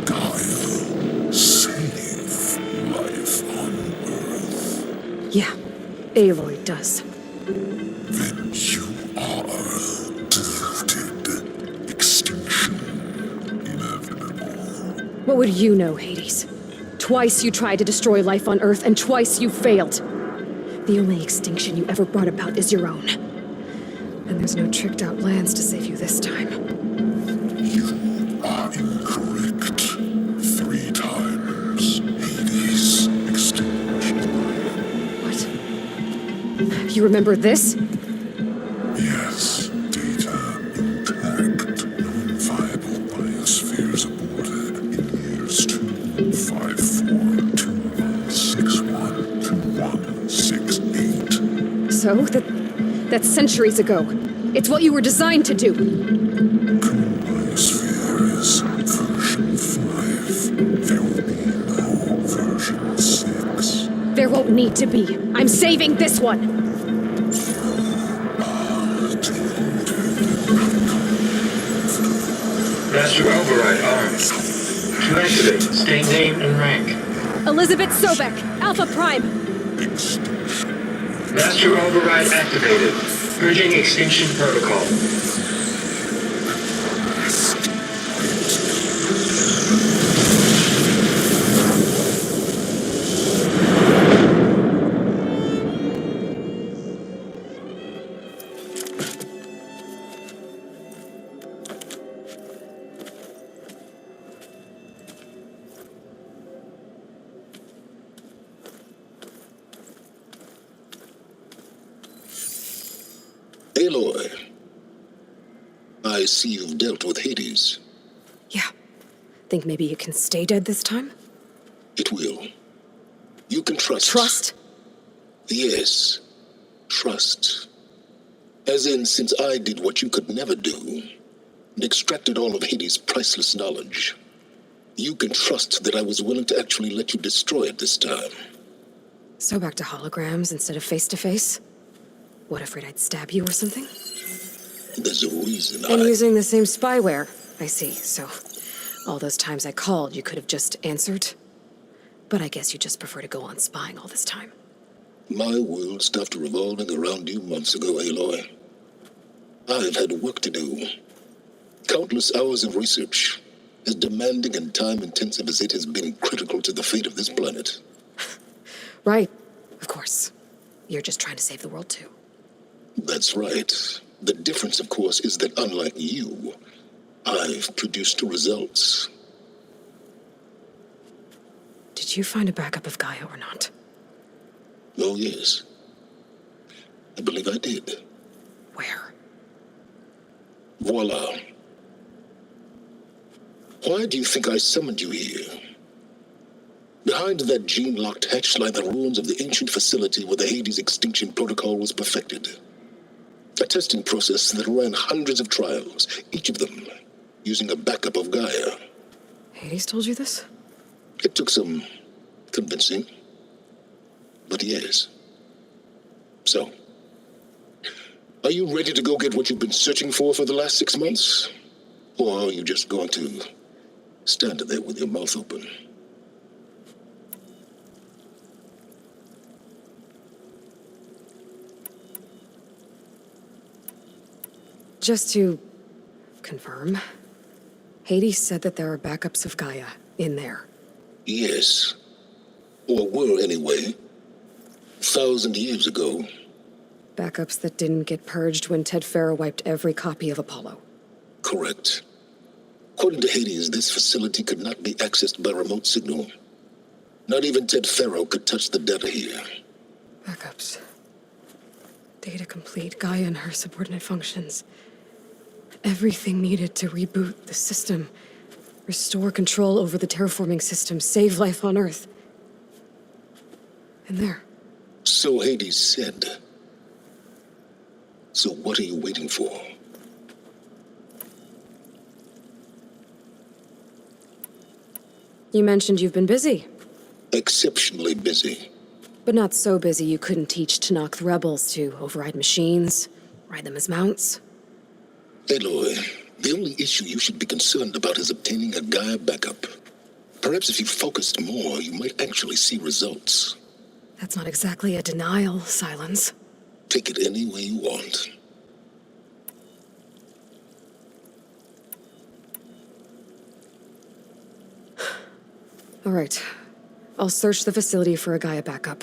Gaia? Save life on Earth? Yeah, Aloy does. Then you are deluded. Extinction inevitable. What would you know, Hades? Twice you tried to destroy life on Earth, and twice you failed. The only extinction you ever brought about is your own. And there's no tricked-out plans to save you this time. You are incorrect. 3 times. Hades extinction. What? You remember this? Yes. Data intact. Non-viable biospheres aborted in years 254, 2161, 2168. So, that's centuries ago. It's what you were designed to do. Biosphere is version 5. There will be no version 6. There won't need to be. I'm saving this one! Master override armed. To activate, state name and rank. Elizabeth Sobek, Alpha Prime. Master override activated. Purging extinction protocol. Aloy, I see you've dealt with Hades. Yeah. Think maybe you can stay dead this time? It will. You can trust. Trust? Yes. Trust. As in, since I did what you could never do, and extracted all of Hades' priceless knowledge, you can trust that I was willing to actually let you destroy it this time. So back to holograms instead of face-to-face? What, afraid I'd stab you or something? There's a reason And using the same spyware. I see, so all those times I called, you could have just answered? But I guess you just prefer to go on spying all this time. My world stopped revolving around you months ago, Aloy. I've had work to do. Countless hours of research, as demanding and time-intensive as it has been critical to the fate of this planet. Right, of course. You're just trying to save the world, too. That's right. The difference, of course, is that unlike you, I've produced results. Did you find a backup of Gaia or not? Oh, yes. I believe I did. Where? Voila. Why do you think I summoned you here? Behind that gene-locked hatch lie the ruins of the ancient facility where the Hades extinction protocol was perfected. A testing process that ran hundreds of trials, each of them using a backup of Gaia. Hades told you this? It took some convincing, but yes. So, are you ready to go get what you've been searching for the last 6 months? Or are you just going to stand there with your mouth open? Just to confirm, Hades said that there are backups of Gaia in there. Yes. Or were anyway. 1,000 years ago. Backups that didn't get purged when Ted Farrow wiped every copy of Apollo. Correct. According to Hades, this facility could not be accessed by remote signal. Not even Ted Farrow could touch the data here. Backups. Data complete, Gaia and her subordinate functions. Everything needed to reboot the system. Restore control over the terraforming system. Save life on Earth. And there. So Hades said. So what are you waiting for? You mentioned you've been busy. Exceptionally busy. But not so busy you couldn't teach Tanakh the rebels to override machines, ride them as mounts. Aloy, the only issue you should be concerned about is obtaining a Gaia backup. Perhaps if you focused more, you might actually see results. That's not exactly a denial, Silence. Take it any way you want. All right. I'll search the facility for a Gaia backup.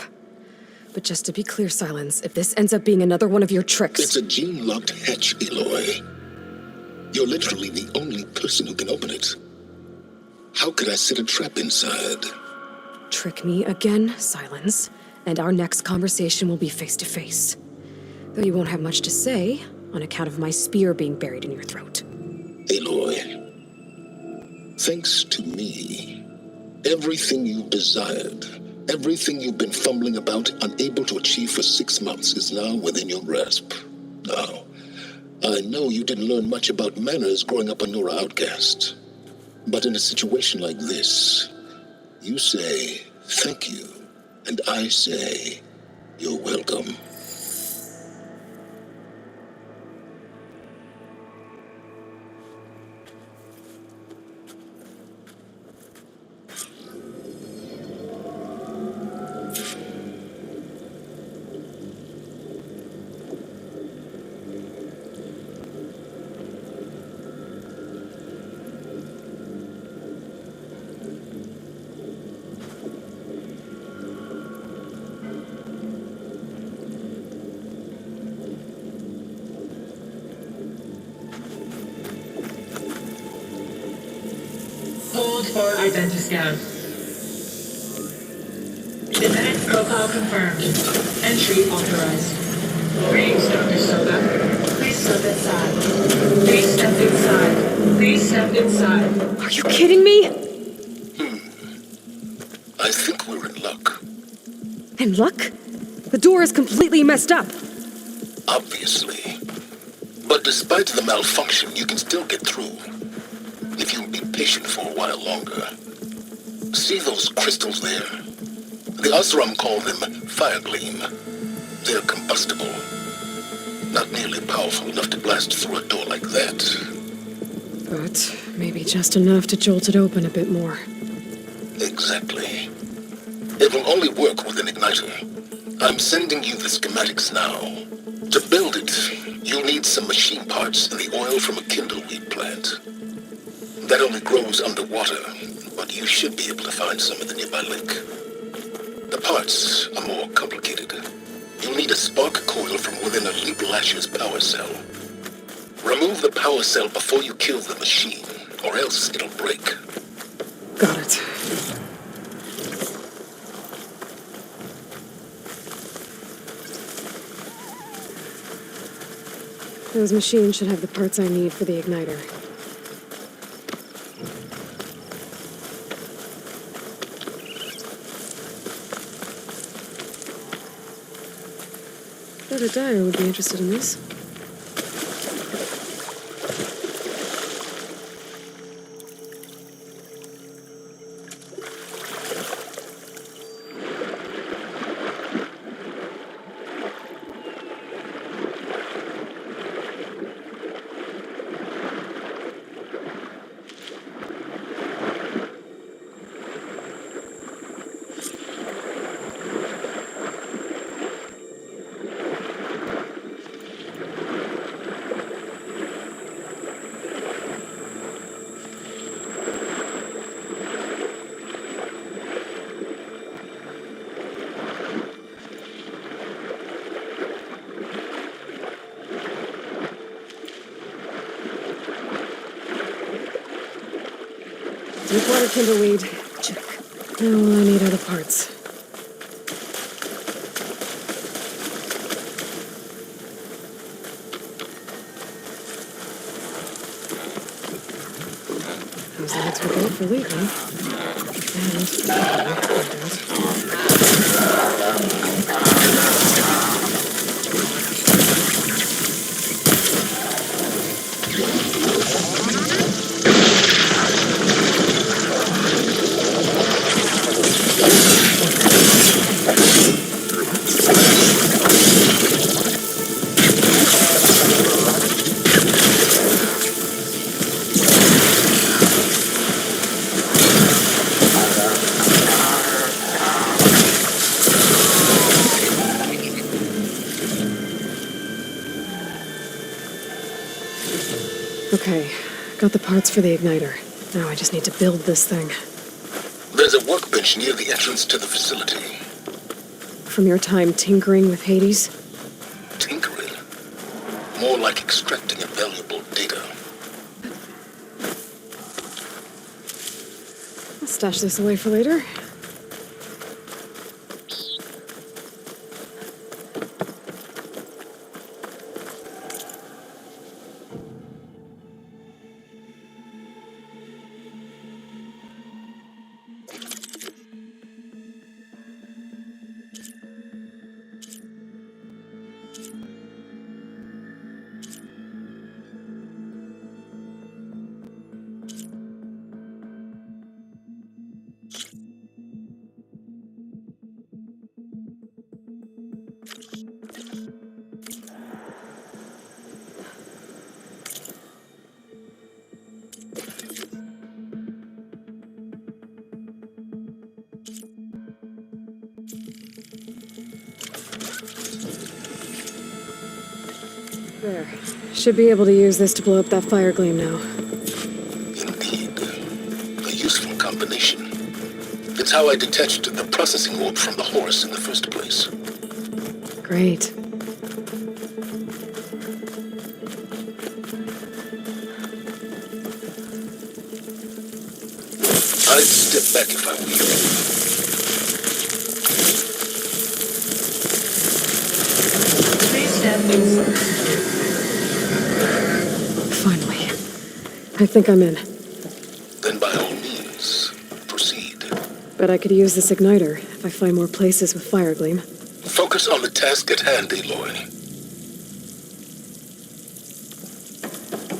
But just to be clear, Silence, if this ends up being another one of your tricks... It's a gene-locked hatch, Aloy. You're literally the only person who can open it. How could I set a trap inside? Trick me again, Silence, and our next conversation will be face-to-face. Though you won't have much to say, on account of my spear being buried in your throat. Aloy, thanks to me, everything you desired, everything you've been fumbling about, unable to achieve for 6 months, is now within your grasp. Now, I know you didn't learn much about manners growing up a Nora outcast. But in a situation like this, you say, thank you, and I say, you're welcome. Hold for identiscan. Defendant profile confirmed. Entry authorized. Greetings, Dr. Soka. Please step inside. Please step inside. Please step inside. Are you kidding me? I think we're in luck. In luck? The door is completely messed up. Obviously. But despite the malfunction, you can still get through. If you'll be patient for a while longer. See those crystals there? The Osram call them fire gleam. They're combustible. Not nearly powerful enough to blast through a door like that. But maybe just enough to jolt it open a bit more. Exactly. It will only work with an igniter. I'm sending you the schematics now. To build it, you'll need some machine parts and the oil from a kindleweed plant. That only grows underwater, but you should be able to find some in the nearby lake. The parts are more complicated. You'll need a spark coil from within a Leap Lasher's power cell. Remove the power cell before you kill the machine, or else it'll break. Got it. Those machines should have the parts I need for the igniter. Bet a dyer would be interested in this. Deepwater kindleweed. Check. Now I need other parts. Those lights were great for leaving. Okay, got the parts for the igniter. Now I just need to build this thing. There's a workbench near the entrance to the facility. From your time tinkering with Hades? Tinkering? More like extracting a valuable data. I'll stash this away for later. There. Should be able to use this to blow up that fire gleam now. Indeed. A useful combination. It's how I detached the processing orb from the horse in the first place. Great. I'd step back if I were you. Finally. I think I'm in. Then by all means, proceed. Bet I could use this igniter if I find more places with fire gleam. Focus on the task at hand, Aloy.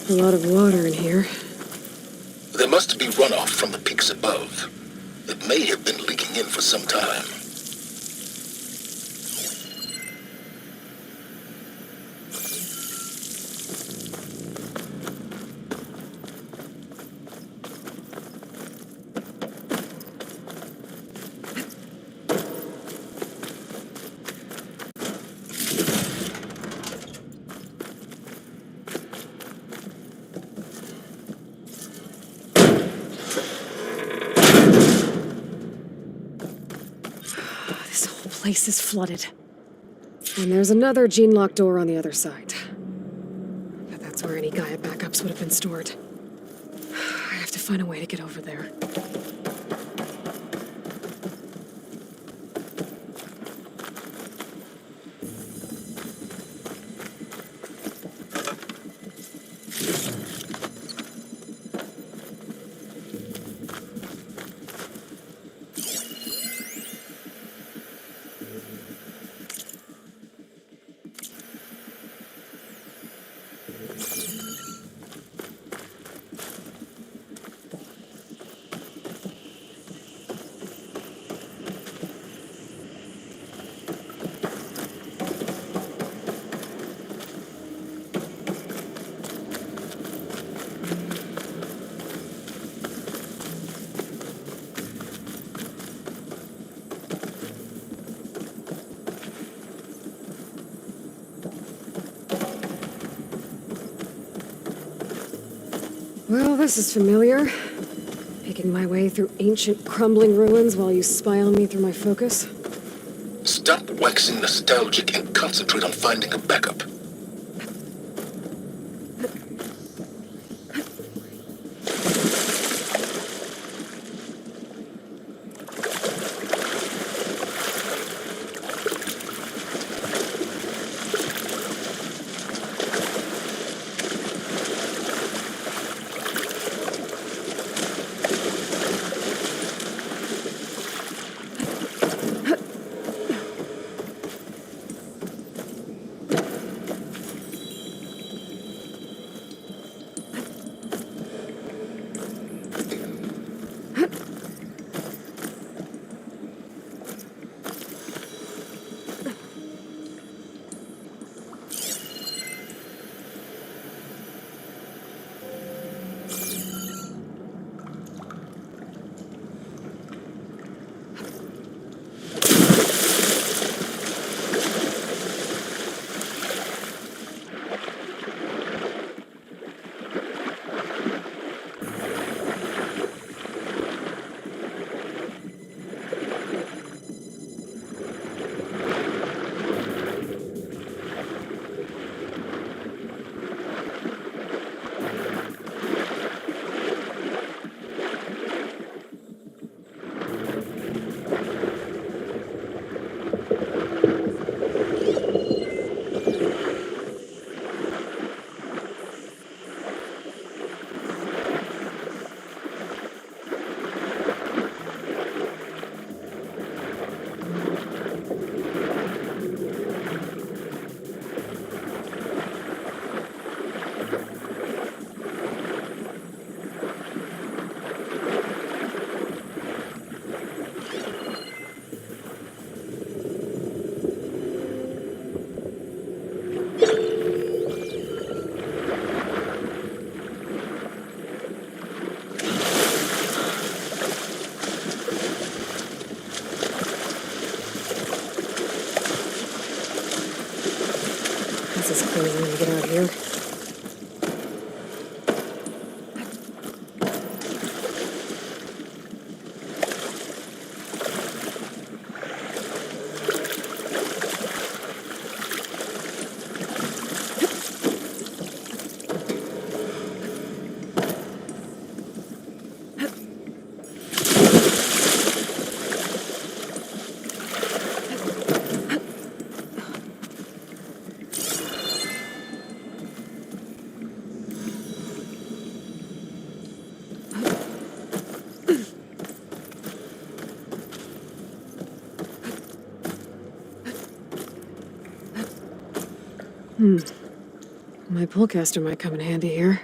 A lot of water in here. There must be runoff from the peaks above. It may have been leaking in for some time. Place is flooded. And there's another gene-locked door on the other side. But that's where any Gaia backups would have been stored. I have to find a way to get over there. Well, this is familiar. Making my way through ancient, crumbling ruins while you spy on me through my focus. Stop waxing nostalgic and concentrate on finding a backup. This is crazy when we get out here. My pullcaster might come in handy here.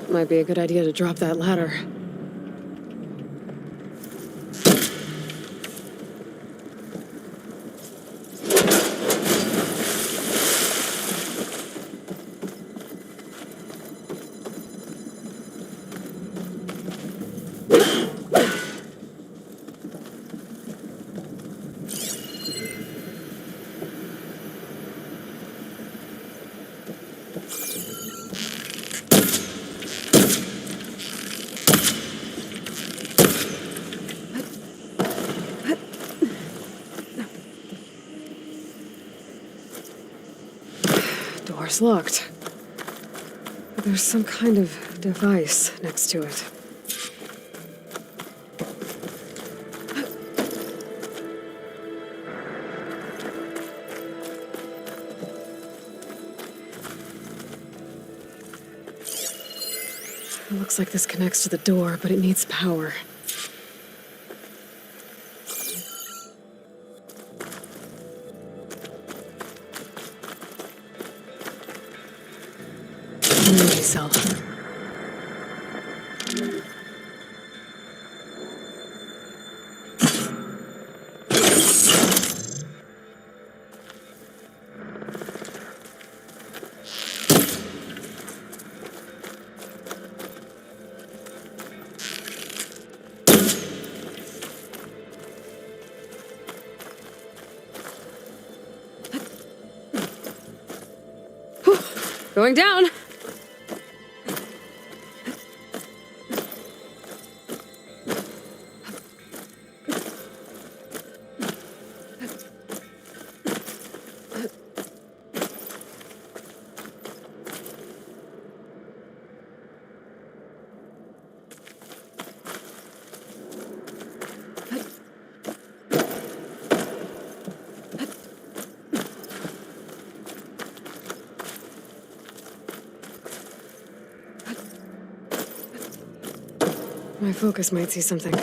Might be a good idea to drop that ladder. Door's locked. But there's some kind of device next to it. It looks like this connects to the door, but it needs power. Energy cell. Going down. My focus might see something.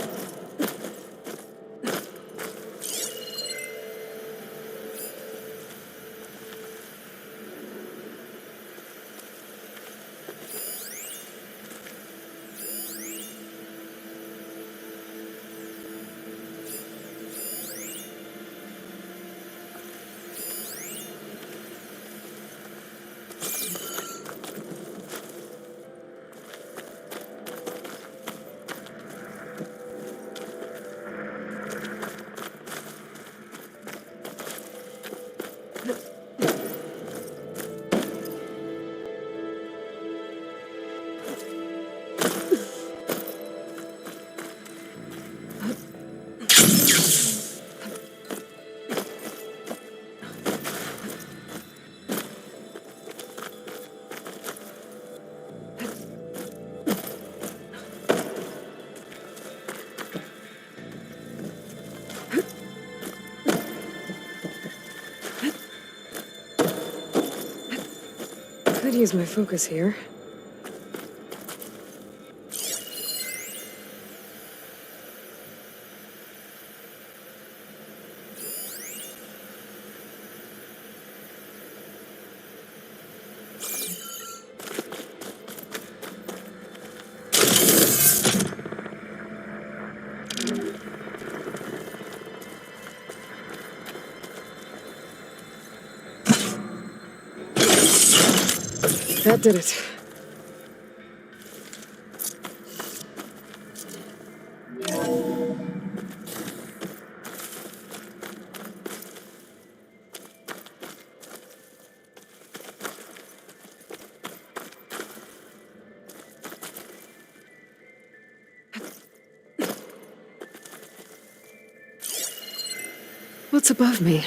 Could use my focus here. That did it. What's above me?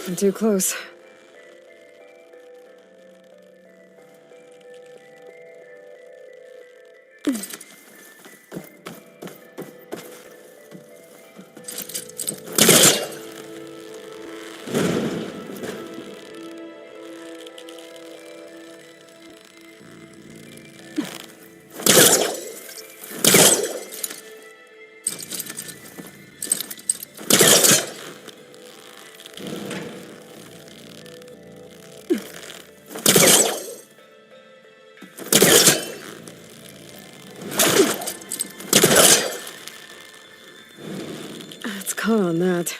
I'm too close. It's caught on that.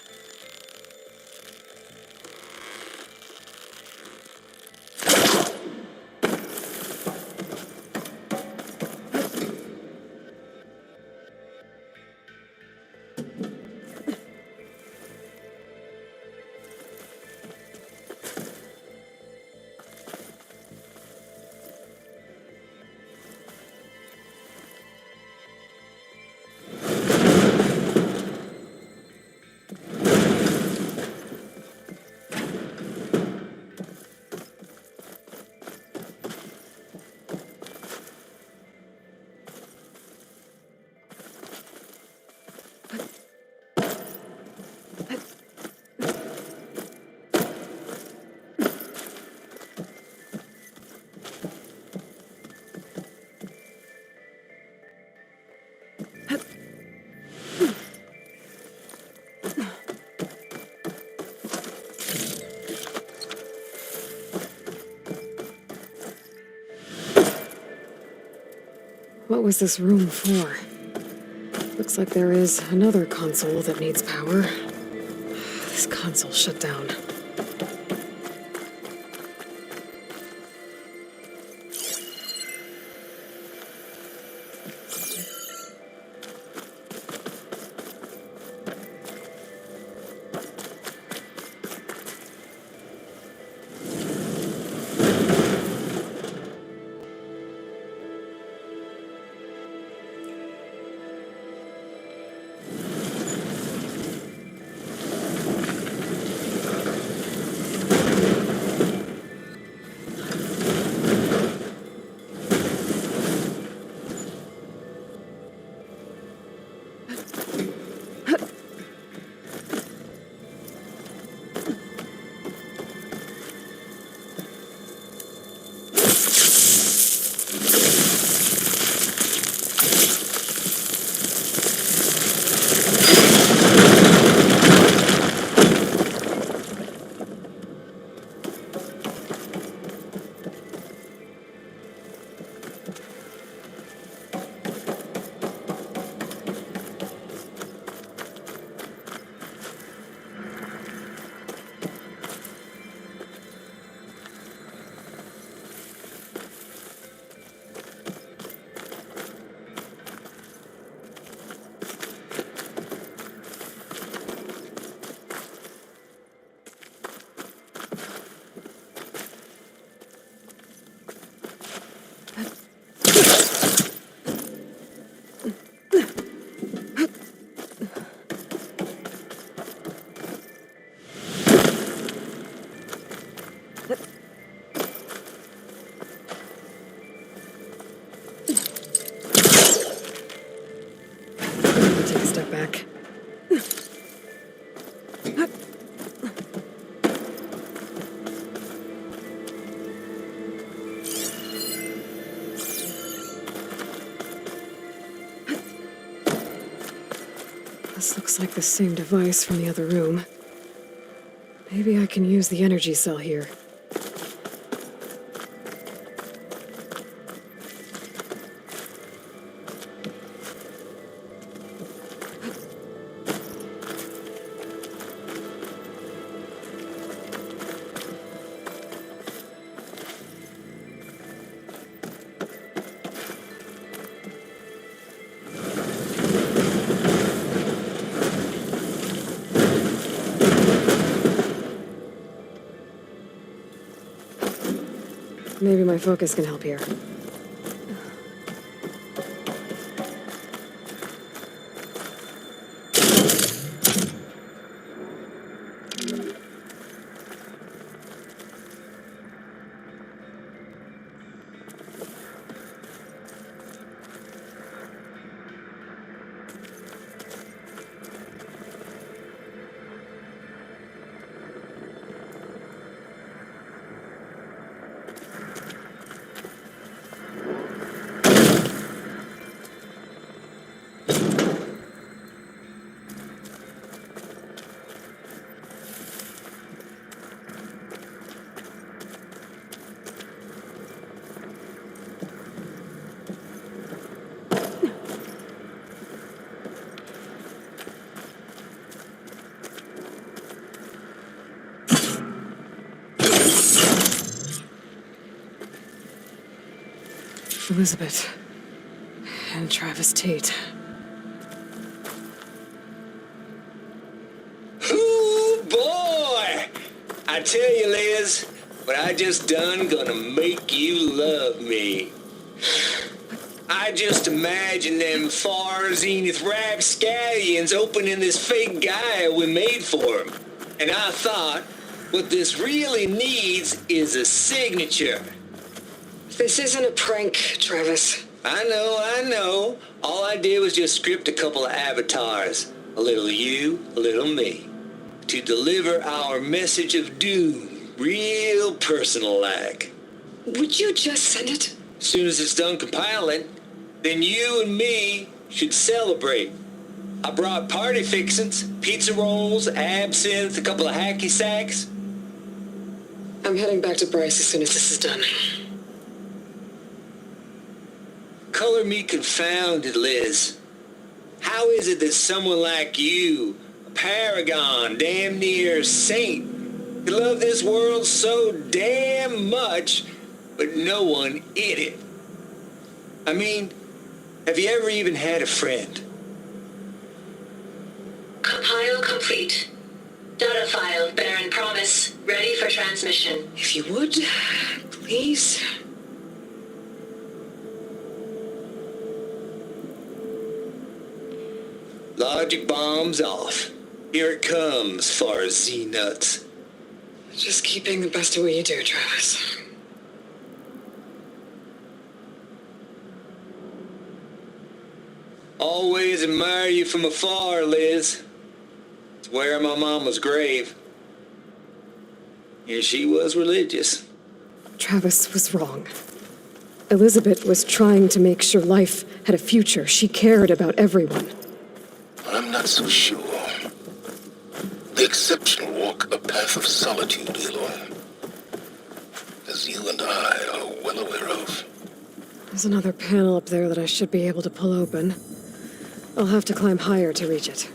What was this room for? Looks like there is another console that needs power. This console shut down. Take a step back. This looks like the same device from the other room. Maybe I can use the energy cell here. Maybe my focus can help here. Elizabeth. And Travis Tate. Ooh, boy! I tell you, Liz, what I just done gonna make you love me. I just imagine them far zenith rapscallions opening this fake guy we made for him. And I thought, what this really needs is a signature. This isn't a prank, Travis. I know. All I did was just script a couple of avatars. A little you, a little me. To deliver our message of doom, real personal-like. Would you just send it? As soon as it's done compiling, then you and me should celebrate. I brought party fixins, pizza rolls, absinthe, a couple of hacky sacks. I'm heading back to Bryce as soon as this is done. Color me confounded, Liz. How is it that someone like you, a paragon, damn near saint, could love this world so damn much, but no one in it? I mean, have you ever even had a friend? Compile complete. Data file, Baron Promise, ready for transmission. If you would, please. Logic bombs off. Here it comes, far Z-nuts. Just keep being the best at what you do, Travis. Always admire you from afar, Liz. It's where my mama's grave. And she was religious. Travis was wrong. Elizabeth was trying to make sure life had a future. She cared about everyone. I'm not so sure. The exceptional walk a path of solitude, Aloy. As you and I are well aware of. There's another panel up there that I should be able to pull open. I'll have to climb higher to reach it.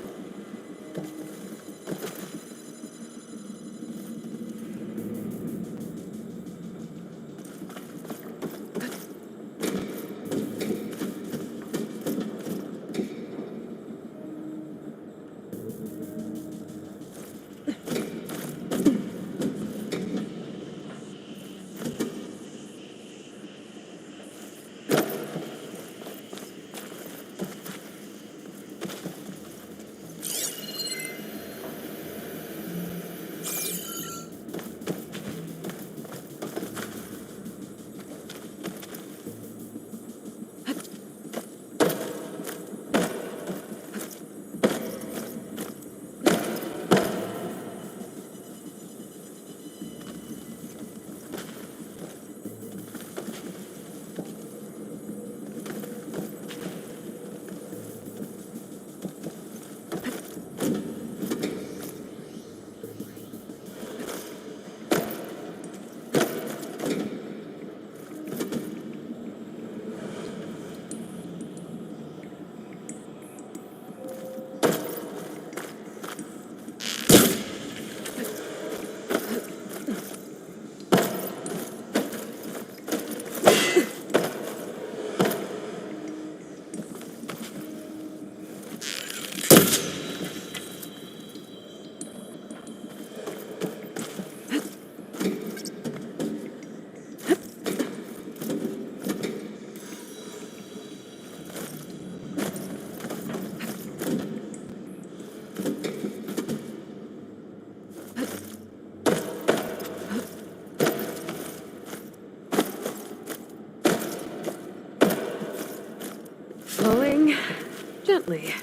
Lee.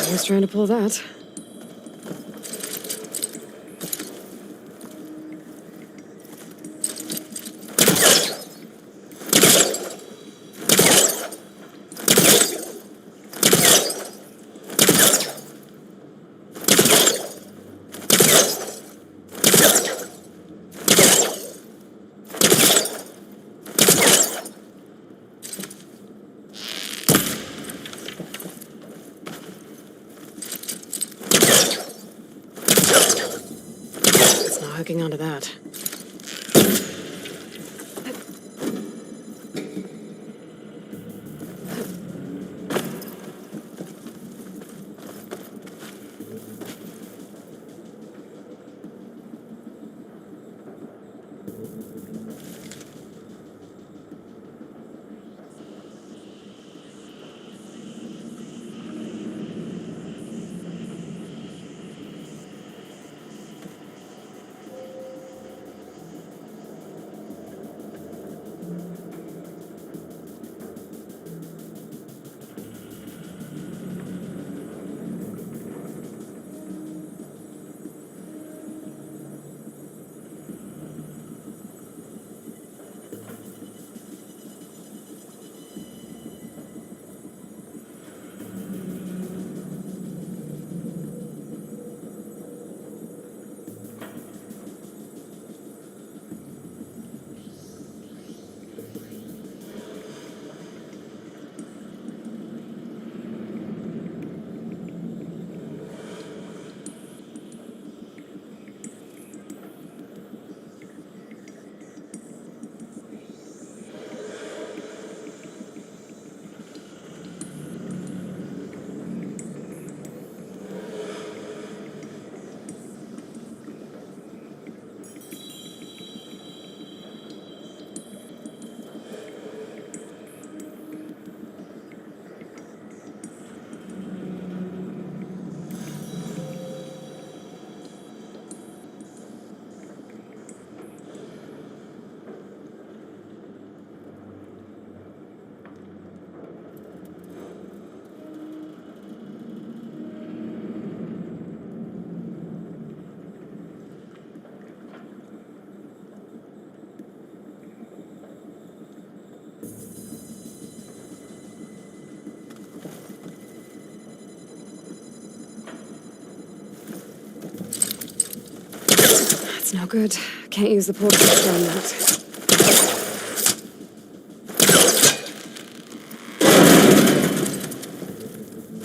I was trying to pull that. It's not hooking onto that. no good. Can't use the pole caster on that.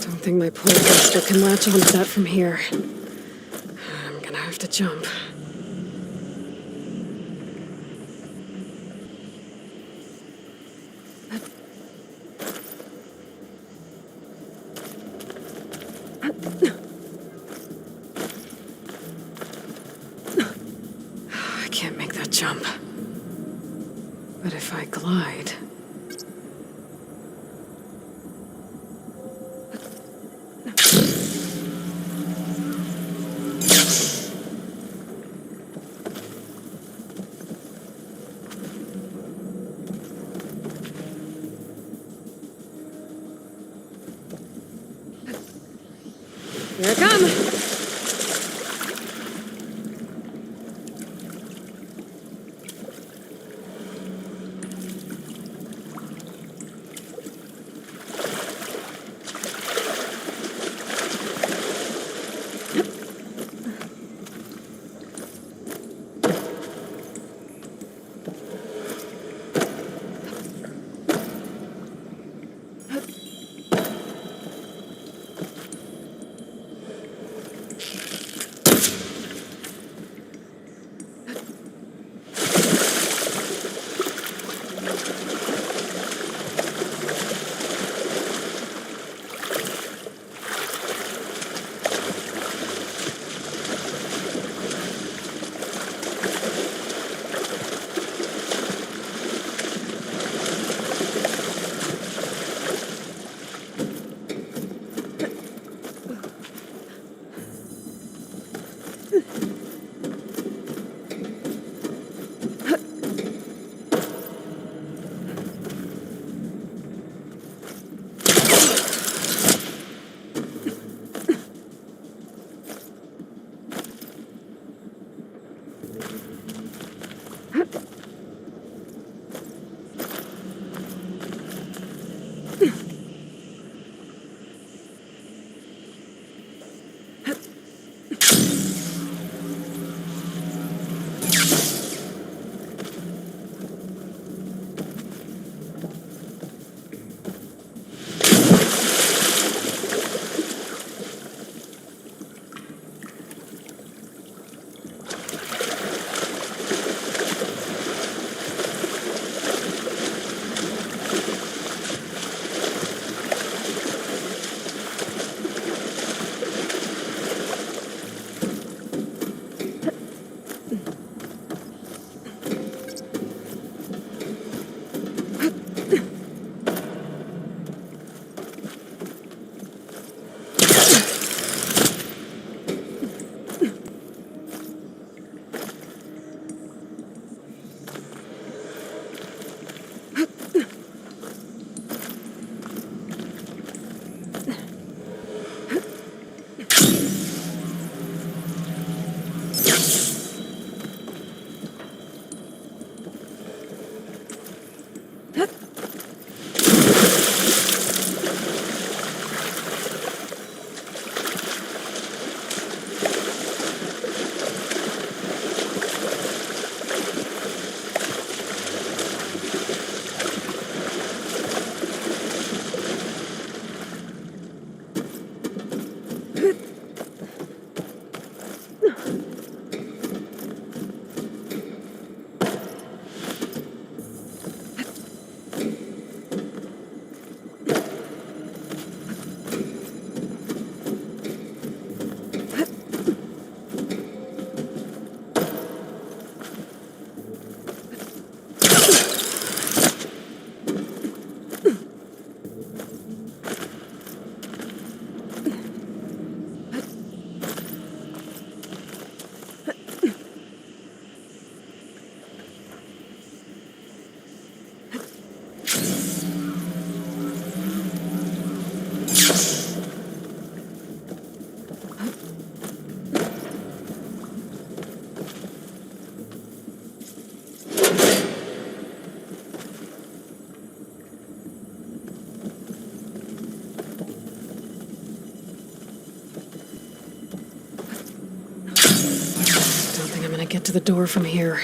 Don't think my pole caster can latch onto that from here. I'm gonna have to jump. I can't make that jump. But if I glide... Here I come! to the door from here.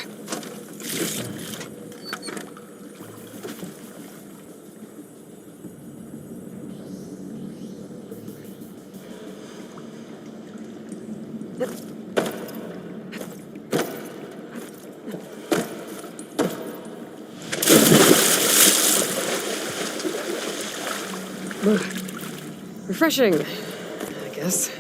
Refreshing, I guess.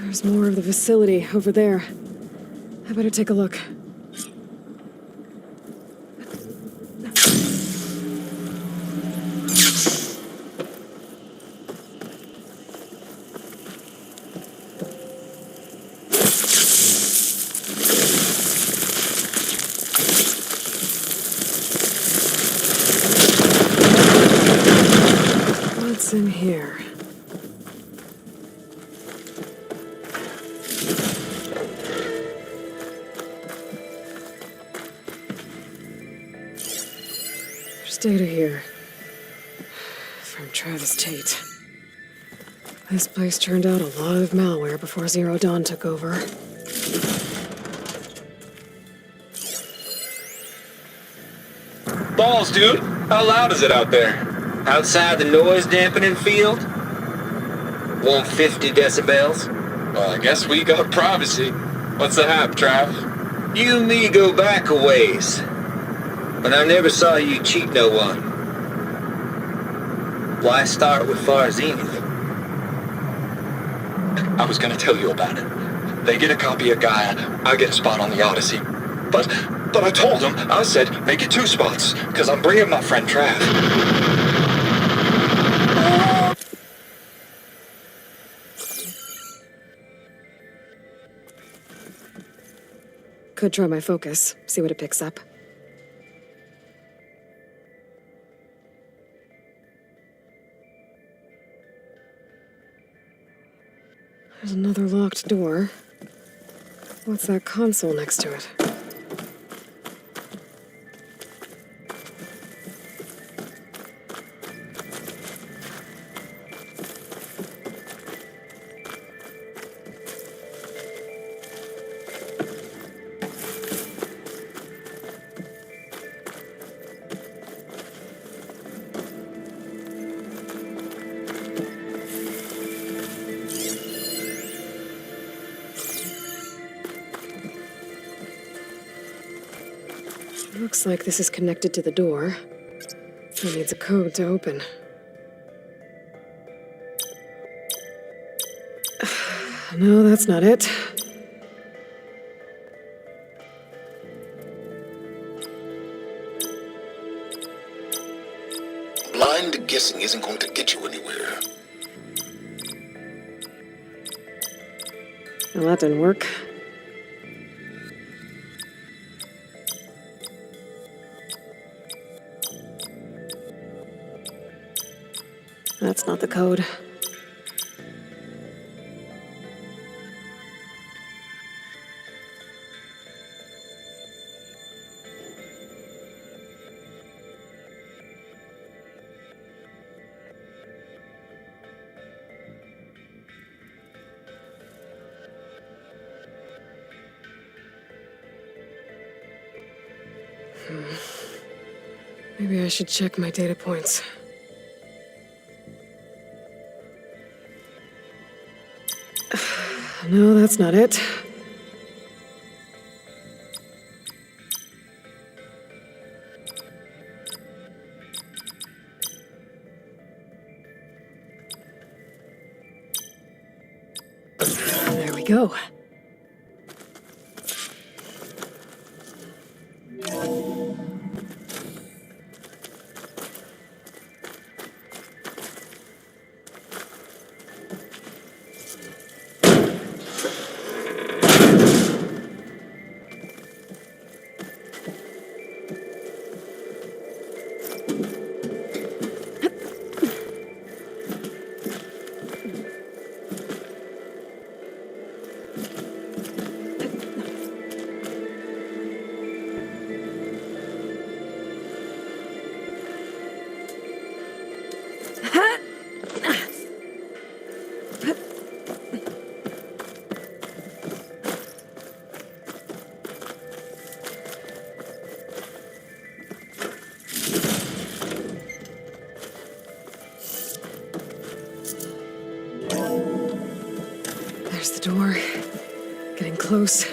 There's more of the facility over there. I better take a look. What's in here? There's data here. From Travis Tate. This place turned out a lot of malware before Zero Dawn took over. Balls, dude. How loud is it out there? Outside the noise dampening field? 150 decibels? Well, I guess we got privacy. What's the hap, Trav? You and me go back a ways. But I never saw you cheat no one. Why start with Far Zenith? I was gonna tell you about it. They get a copy of Gaia, I get a spot on the Odyssey. But I told them, I said, make it 2 spots, because I'm bringing my friend Trav. Could try my focus, see what it picks up. There's another locked door. What's that console next to it? Looks like this is connected to the door. It needs a code to open. No, that's not it. Blind guessing isn't going to get you anywhere. Well, that didn't work. That's not the code. Maybe I should check my data points. No, that's not it. go. There's the door. Getting close.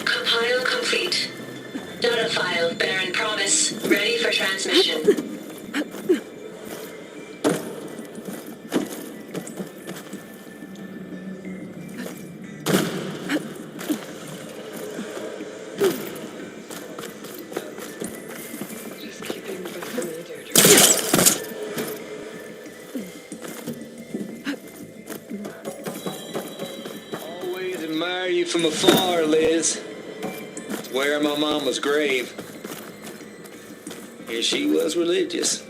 Compile complete. Data file bearing promise ready for transmission. Always admire you from afar, Liz. Where my mama's grave. Here she was religious.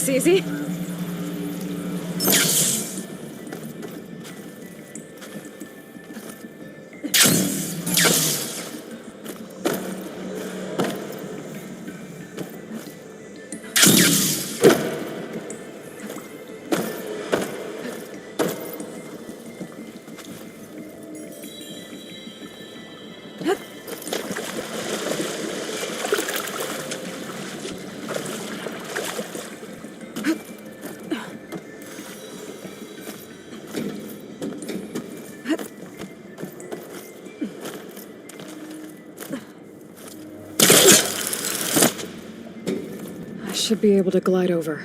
this easy. I should be able to glide over.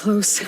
close.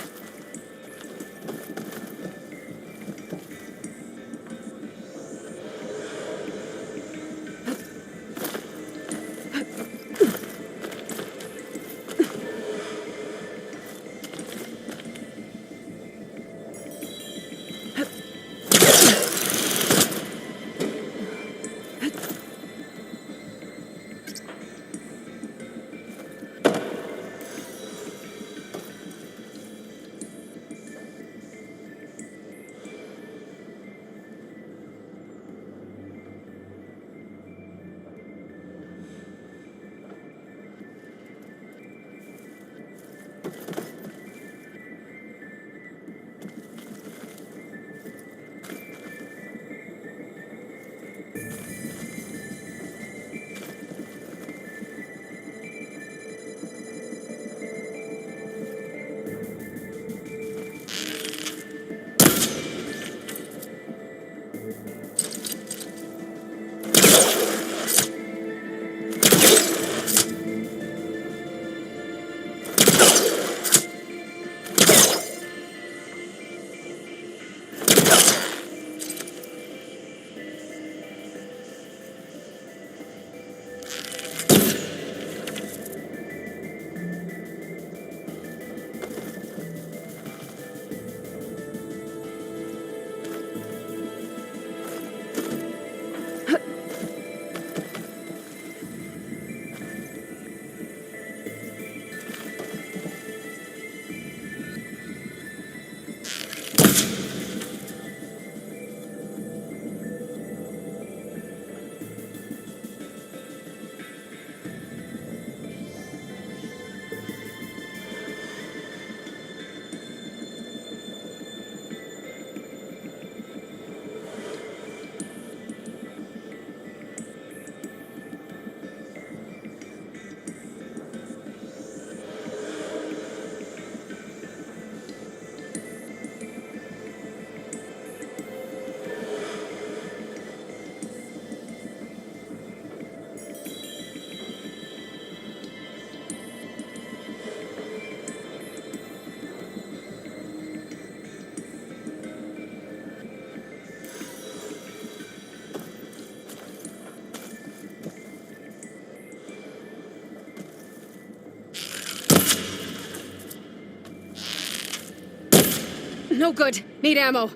No good. Need ammo.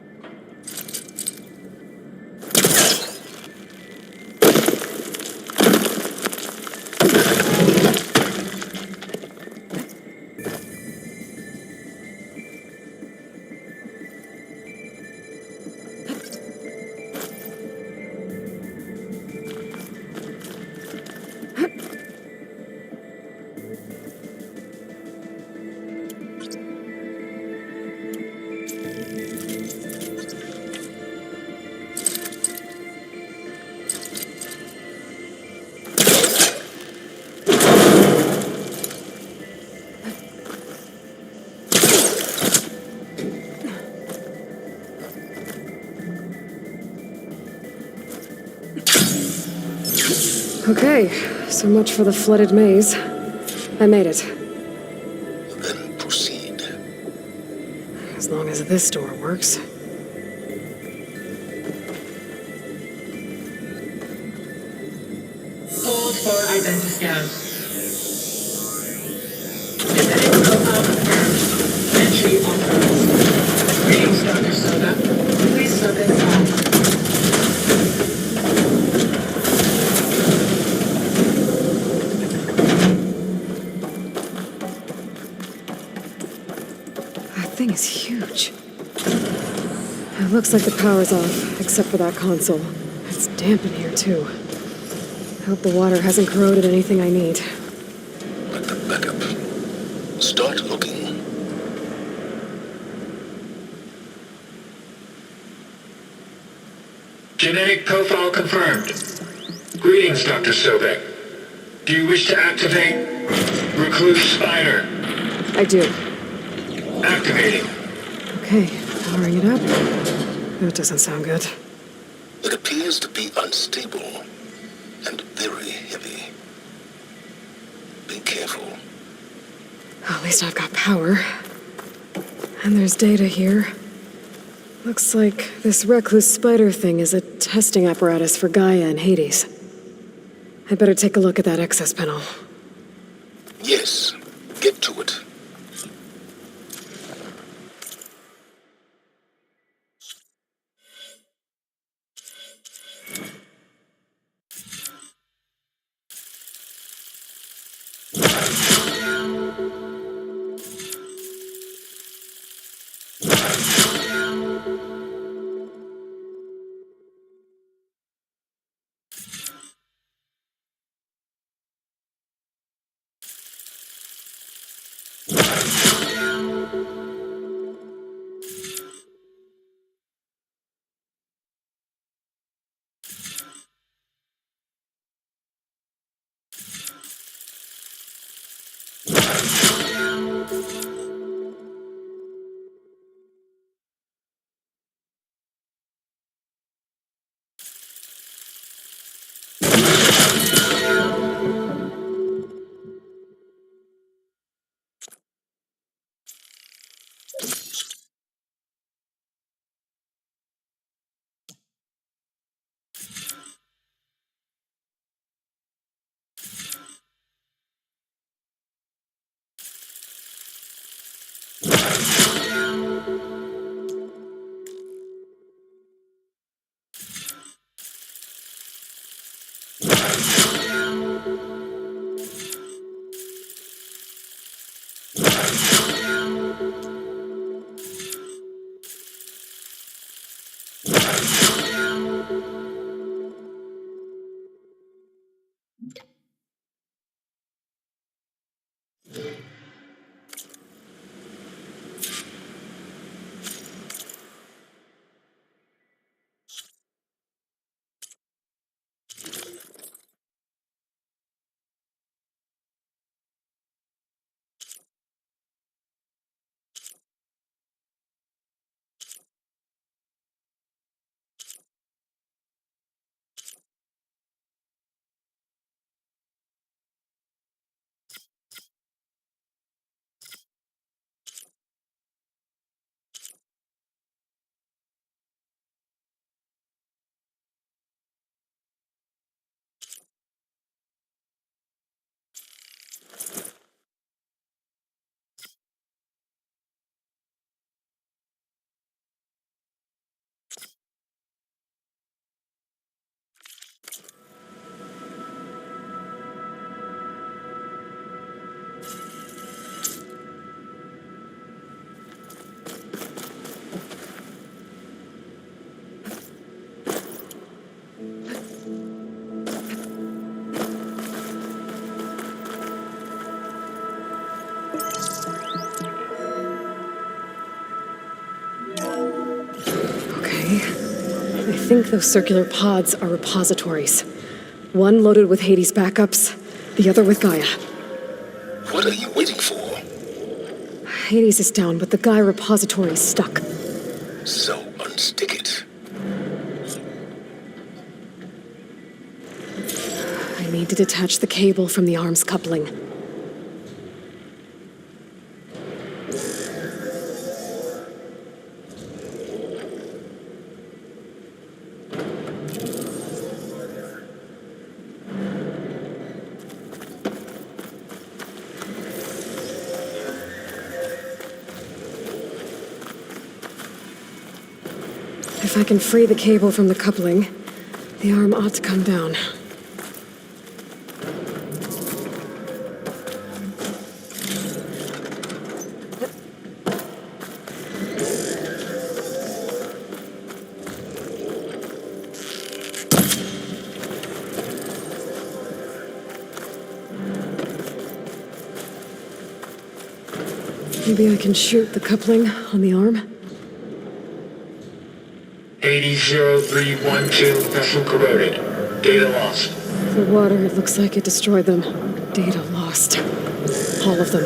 Okay, so much for the flooded maze. I made it. Then proceed. As long as this door works. Hold for identiscan. Genetic profile confirmed. Entry authorized. Greetings, Dr. Soda. Please step inside. That thing is huge. It looks like the power's off, except for that console. It's damp in here, too. I hope the water hasn't corroded anything I need. Back up. Start looking. Genetic profile confirmed. Greetings, Dr. Sobek. Do you wish to activate Recluse Spider? I do. Activating. Okay, powering it up. That doesn't sound good. It appears to be unstable and very heavy. Be careful. At least I've got power. And there's data here. Looks like this recluse spider thing is a testing apparatus for Gaia and Hades. I'd better take a look at that access panel. Yes, get to it. I think those circular pods are repositories. One loaded with Hades backups, the other with Gaia. What are you waiting for? Hades is down, but the Gaia repository is stuck. So unstick it. I need to detach the cable from the arms coupling. If I can free the cable from the coupling, the arm ought to come down. Maybe I can shoot the coupling on the arm? 80-0312, vessel corroded. Data lost. The water, it looks like it destroyed them. Data lost. All of them.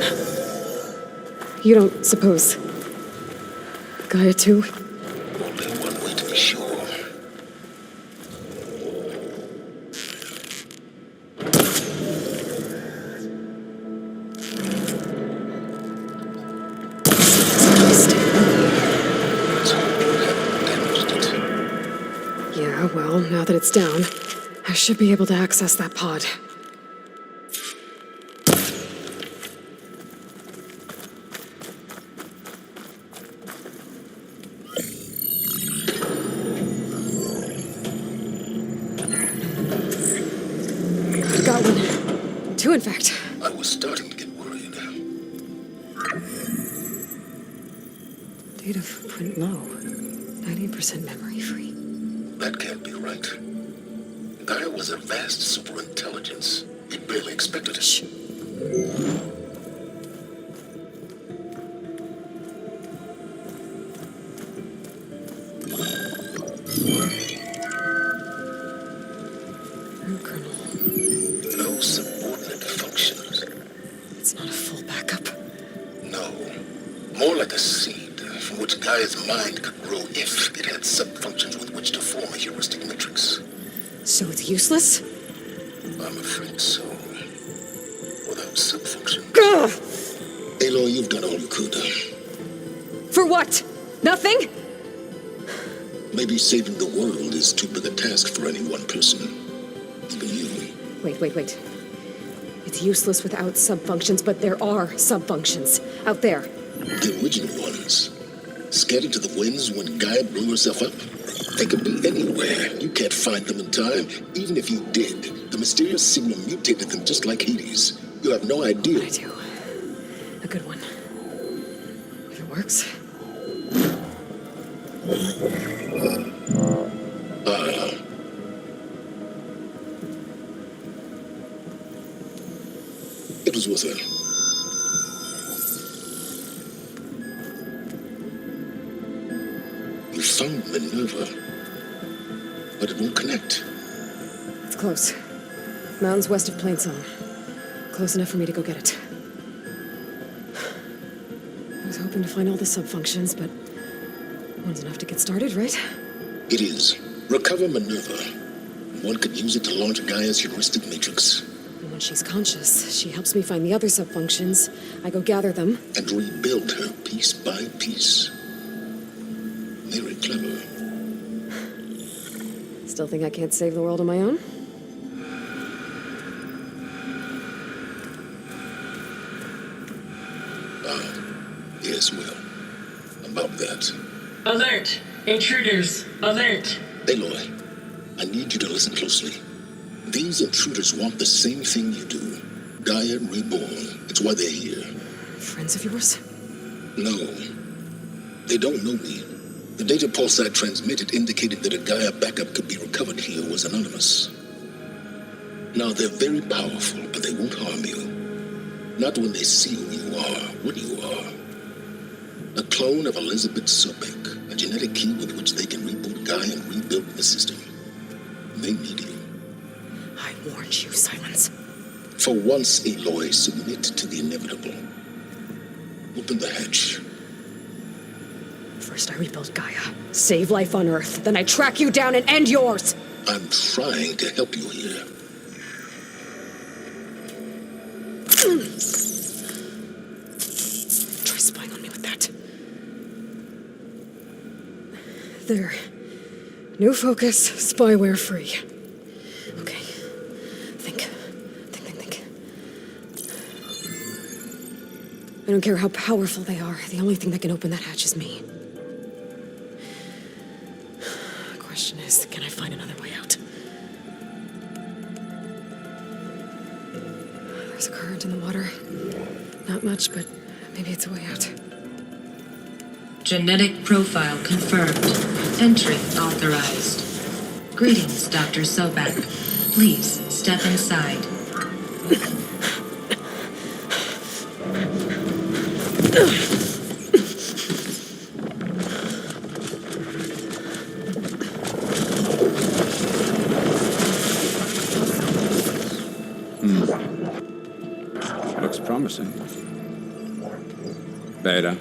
You don't suppose Gaia too? Only one way to be sure. Well, now that it's down, I should be able to access that pod. Got one. Two, in fact. I was starting to get worried. Data footprint low. 90% memory free. That can't be right. Gaia was a vast superintelligence. We barely expected it. Shh. Colonel. No subordinate functions. It's not a full backup. No. More like a seed from which Gaia's mind could grow if it had sub-functions with which to form a heuristic matrix. So it's useless? I'm afraid so. Without sub-functions. Ugh! Aloy, you've done all you could. For what? Nothing? Maybe saving the world is too big a task for any one person. Even you. Wait. It's useless without subfunctions, but there are subfunctions out there. The original ones. Scattered to the winds when Gaia blew herself up. They could be anywhere. You can't find them in time. Even if you did, the mysterious signal mutated them just like Hades. You have no idea. I do. A good one. If it works. It was worth it. You found Minerva, but it won't connect. It's close. Mountains west of Plainsong. Close enough for me to go get it. I was hoping to find all the subfunctions, but one's enough to get started, right? It is. Recover Minerva. One could use it to launch Gaia's heuristic matrix. And when she's conscious, she helps me find the other subfunctions. I go gather them. And rebuild her piece by piece. Very clever. Still think I can't save the world on my own? Yes, well, about that. Alert! Intruders! Alert! Aloy, I need you to listen closely. These intruders want the same thing you do. Gaia reborn. It's why they're here. Friends of yours? No. They don't know me. The data pulse I transmitted indicated that a Gaia backup could be recovered here was anonymous. Now, they're very powerful, but they won't harm you. Not when they see who you are, what you are. A clone of Elizabeth Sobek, a genetic key with which they can reboot Gaia and rebuild the system. They need you. I warned you, Silence. For once, Aloy, submit to the inevitable. Open the hatch. First I rebuild Gaia, save life on Earth, then I track you down and end yours! I'm trying to help you here. Try spying on me with that. There. New focus, spyware free. Okay. Think. I don't care how powerful they are. The only thing that can open that hatch is me. The question is, can I find another way out? There's a current in the water. Not much, but maybe it's a way out. Genetic profile confirmed. Entry authorized. Greetings, Dr. Sobek. Please step inside. Looks promising. Beta.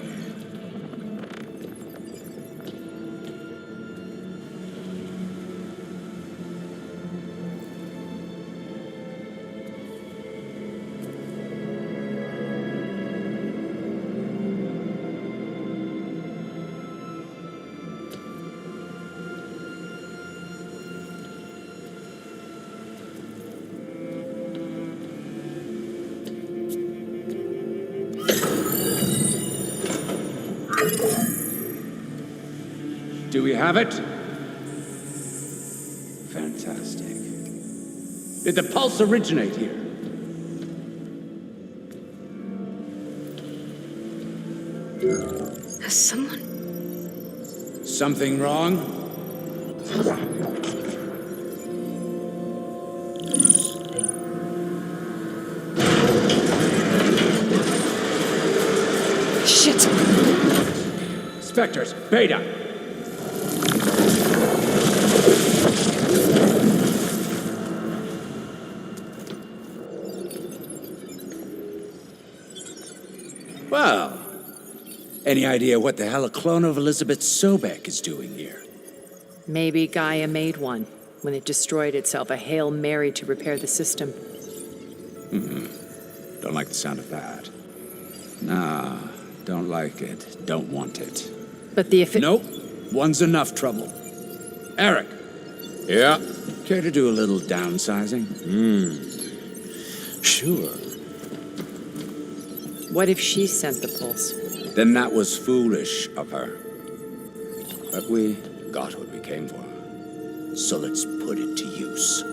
Do we have it? Fantastic. Did the pulse originate here? Has someone... Something wrong? Shit! Spectres, Beta! Well, any idea what the hell a clone of Elizabeth Sobek is doing here? Maybe Gaia made one. When it destroyed itself, a Hail Mary to repair the system. Don't like the sound of that. Nah, don't like it. Don't want it. But the Nope. One's enough trouble. Eric. Yeah? Care to do a little downsizing? Sure. What if she sent the pulse? Then that was foolish of her. But we got what we came for. So let's put it to use.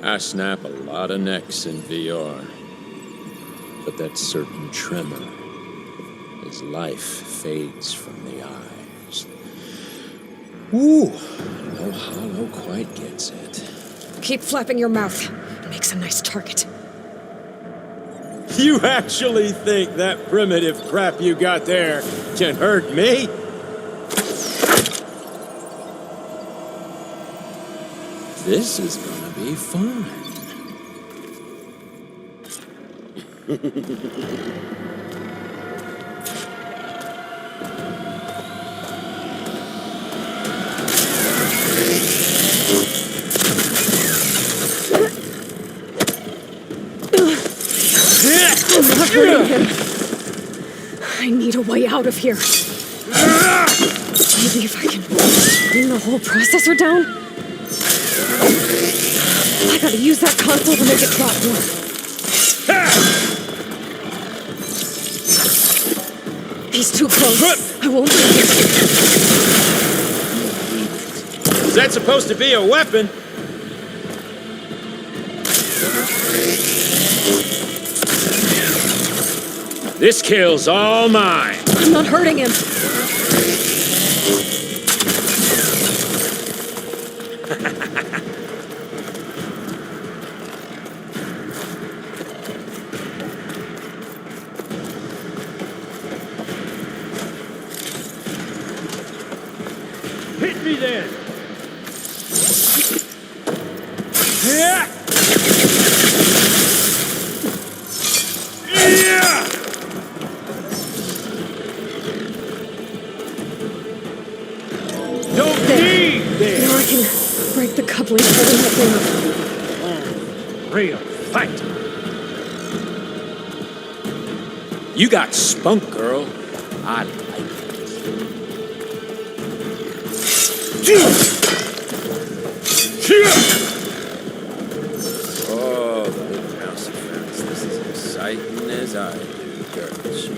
I snap a lot of necks in VR. But that certain tremor as life fades from the eyes. Ooh, no hollow quite gets it. Keep flapping your mouth. It makes a nice target. You actually think that primitive crap you got there can hurt me? This is gonna be fun. I'm not hurting him. I need a way out of here. Maybe if I can bring the whole processor down? I gotta use that console to make it drop more. He's too close. I won't leave him. Is that supposed to be a weapon? This kill's all mine. I'm not hurting him. Hit me then. Yeah. Yeah. Don't need this. Now I can break the coupling holding that thing up. Real fight. You got spunk, girl. I like it. Oh, the little mouse friends. This is exciting as I do, girls.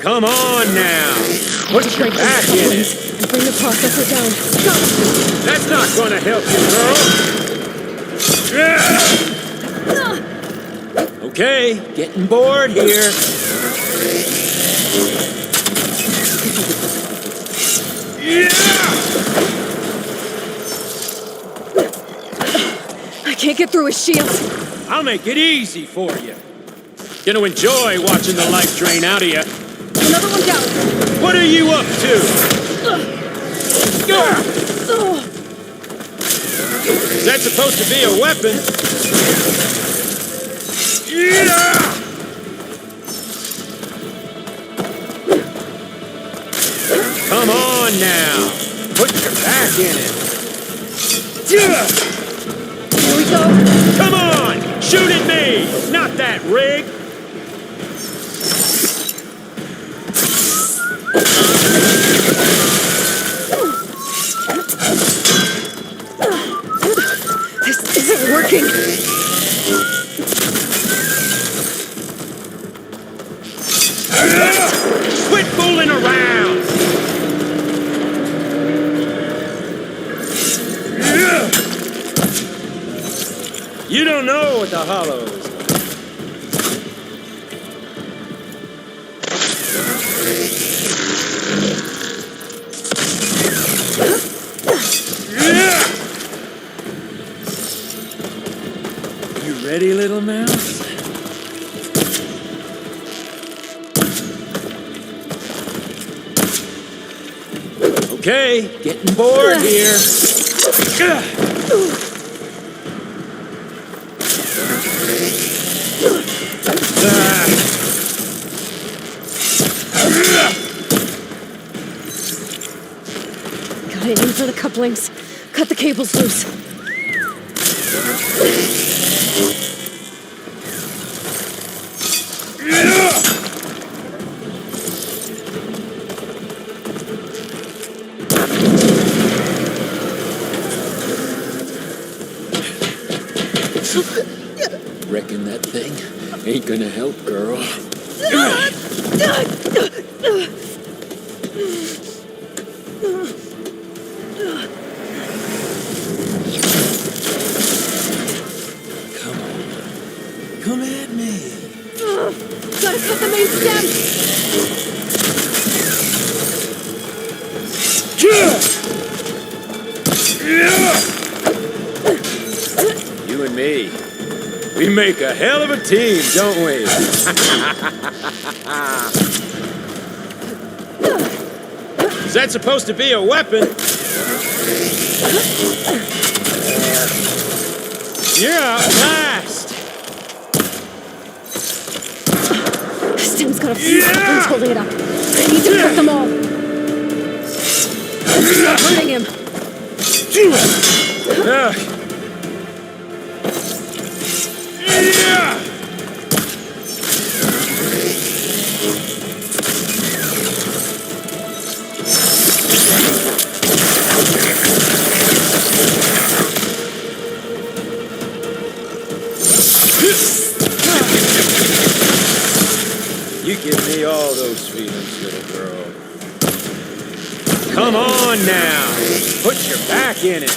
Come on now. Put your back in it. And bring the processor down. Go! That's not gonna help you, girl. Okay, getting bored here. I can't get through his shield. I'll make it easy for you. Gonna enjoy watching the life drain out of you. Another one down. What are you up to? Is that supposed to be a weapon? Come on now. Put your back in it. Here we go. Come on! Shoot at me! Not that rig! This isn't working. working! Quit fooling around! You don't know what the hollow is like. You ready, little mouse? Okay, getting bored here. Got it in for the couplings. Cut the cables loose. Reckon that thing ain't gonna help, girl. Come at me. Gotta cut the main stem! You and me, we make a hell of a team, don't we? Is that supposed to be a weapon? You're out last! Stem's got a few couplings holding it up. I need to cut them all. It's not hurting him. You give me all those feelings, little girl. Come on now. Put your back in it.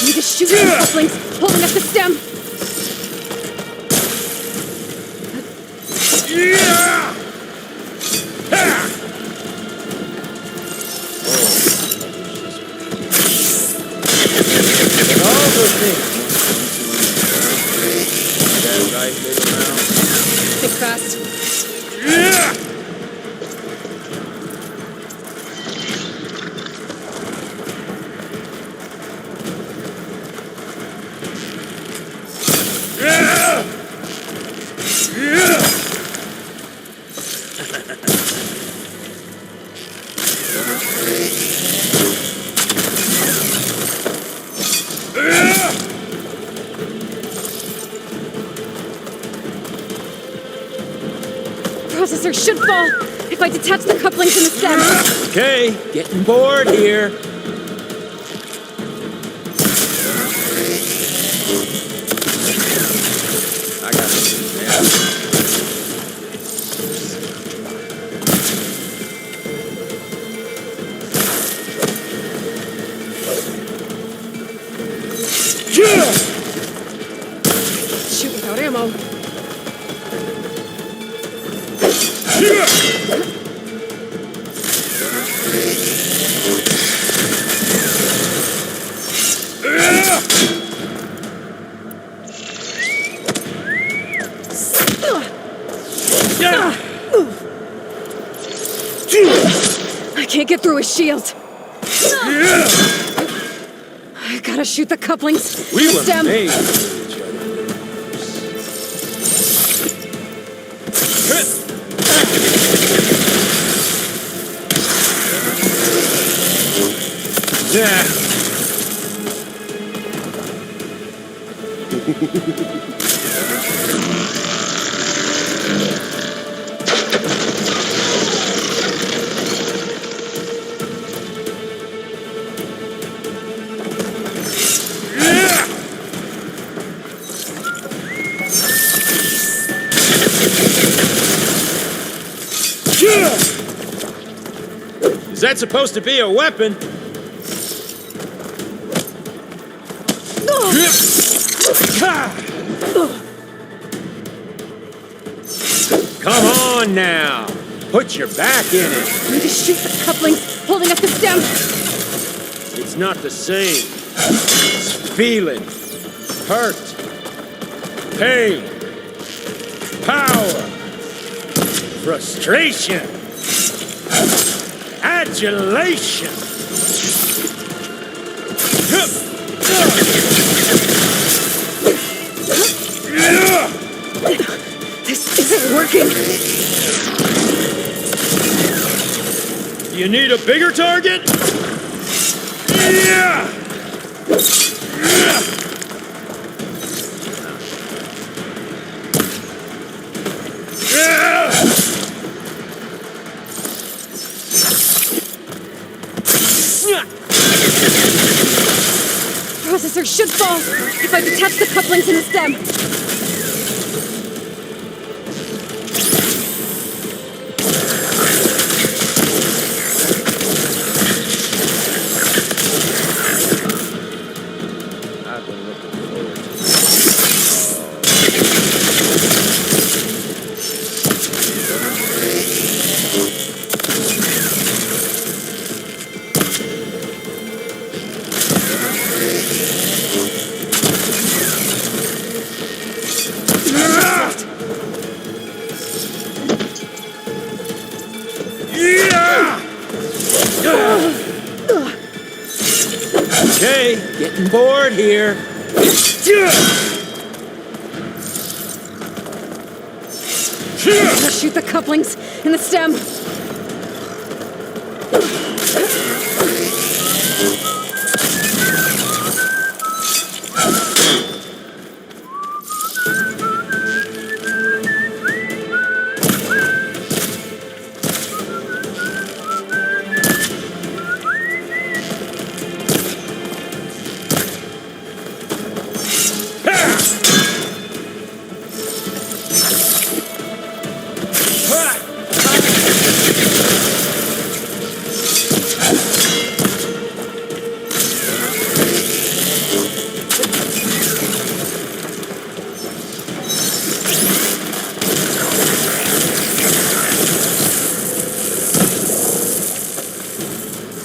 Need to shoot the couplings, holding up the stem. All those things. That right, little mouse? Think fast. Processor should fall if I detach the couplings in the stem. Okay, getting bored here. I got it. Shoot without ammo. I can't get through his shield. I gotta shoot the couplings. We the were stem. made for each other. Is that supposed to be a weapon? Come on now. Put your back in it. Need to shoot the couplings holding up the stem. It's not the same. It's feeling, hurt, pain, power, frustration, adulation. This isn't working. You need a bigger target? Yeah! Processor should fall if I detach the couplings in the stem. I've been looking forward to this. Okay, getting bored here. Gotta shoot the couplings in the stem.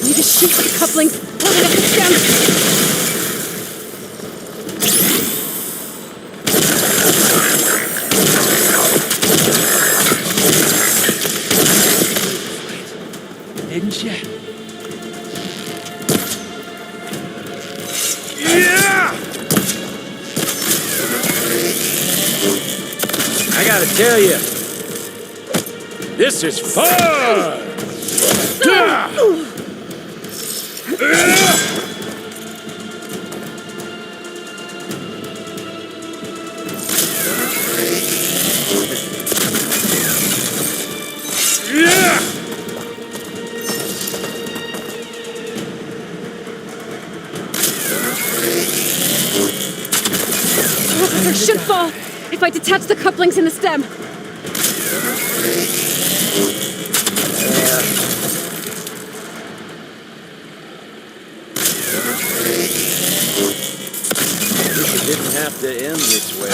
Need to shoot the couplings holding up the stem. Didn't you? Yeah! I gotta tell you, this is fun! Processor should fall if I detach the couplings in the stem. Wish it didn't have to end this way.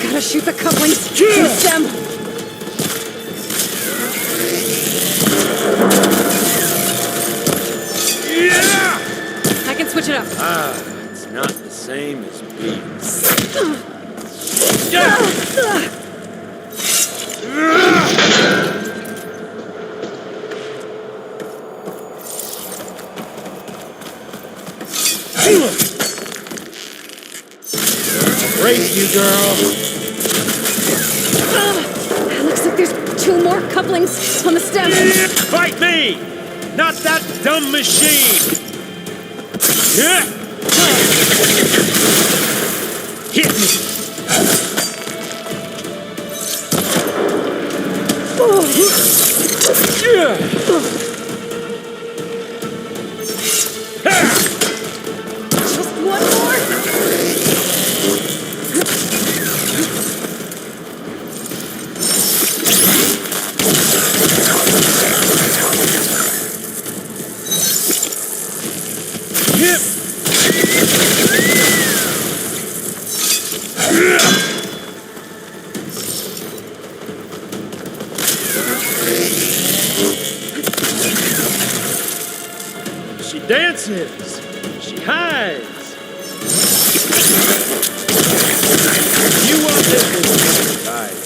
Gotta shoot the couplings in the stem. Brace you, girl. Looks like there's 2 more couplings on the stem. Fight me! Not that dumb machine! Hit me! Just one more. She dances. She hides. You want this? Hide.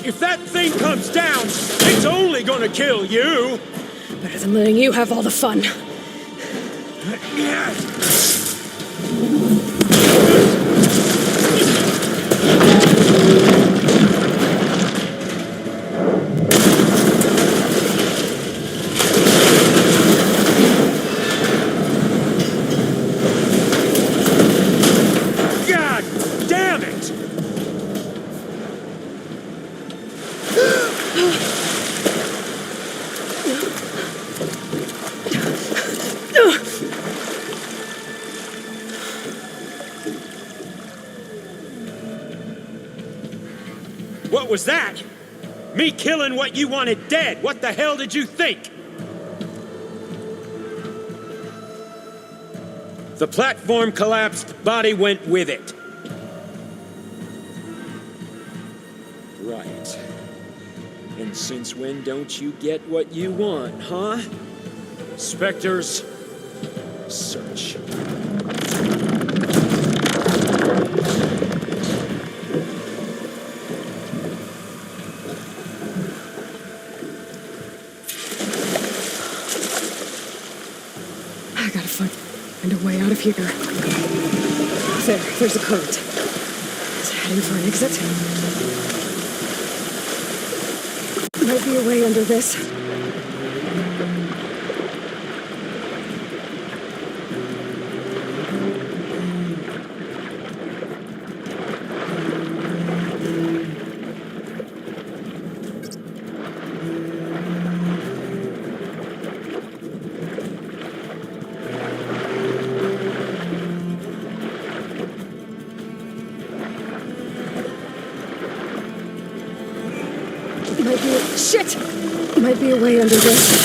If that thing comes down, it's only gonna kill you. Better than letting you have all the fun. God damn it! What was that? Me killing what you wanted dead. What the hell did you think? The platform collapsed, body went with it. Right. And since when don't you get what you want, huh? Spectres, search. I gotta find a way out of here. There's a current. It's heading for an exit. Might be a way under this. Shit! Might be a way under this.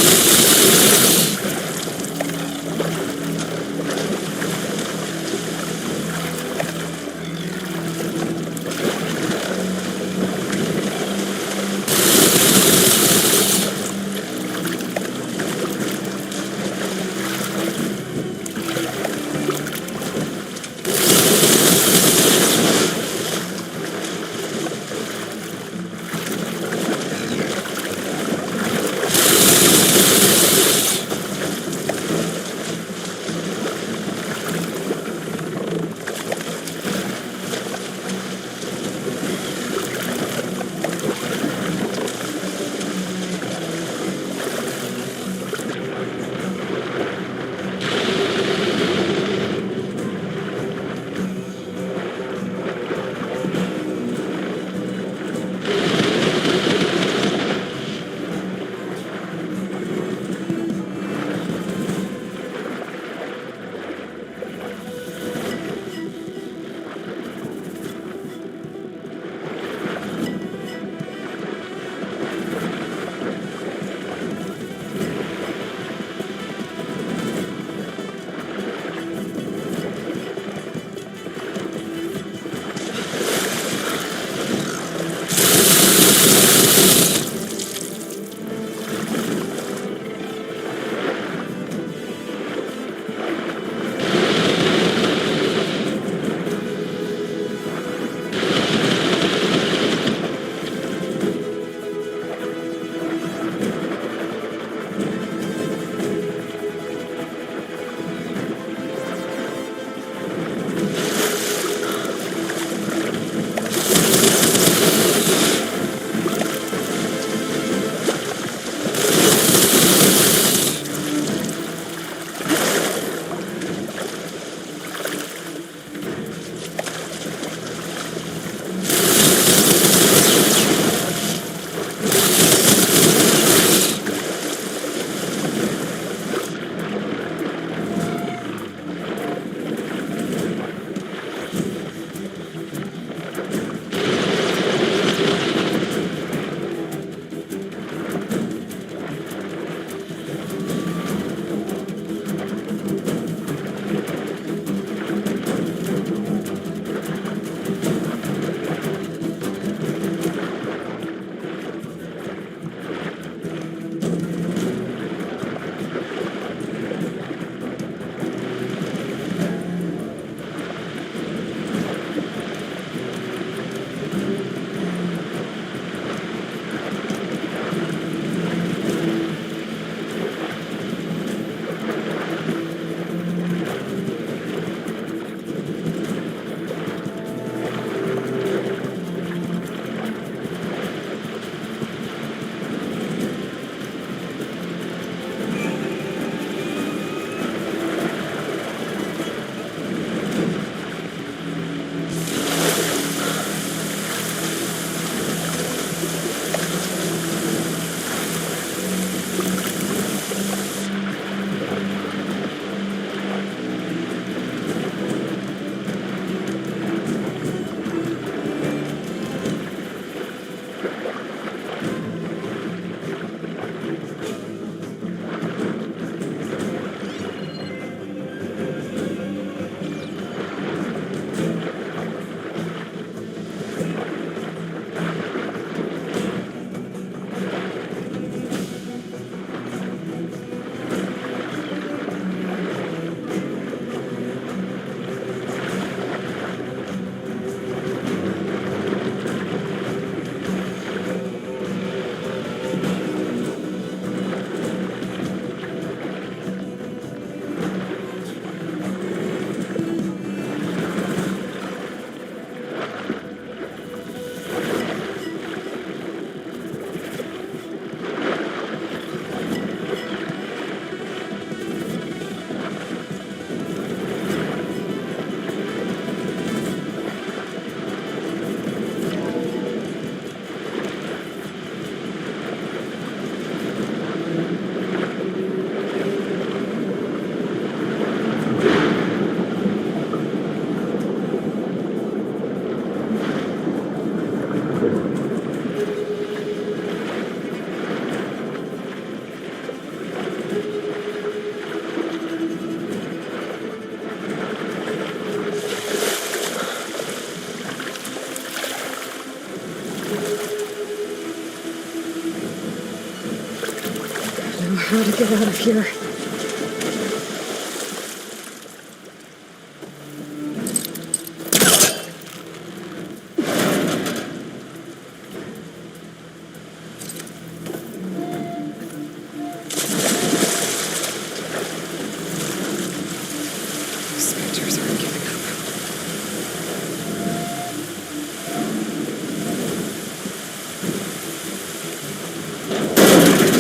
how to get out of here. Spectres aren't giving up.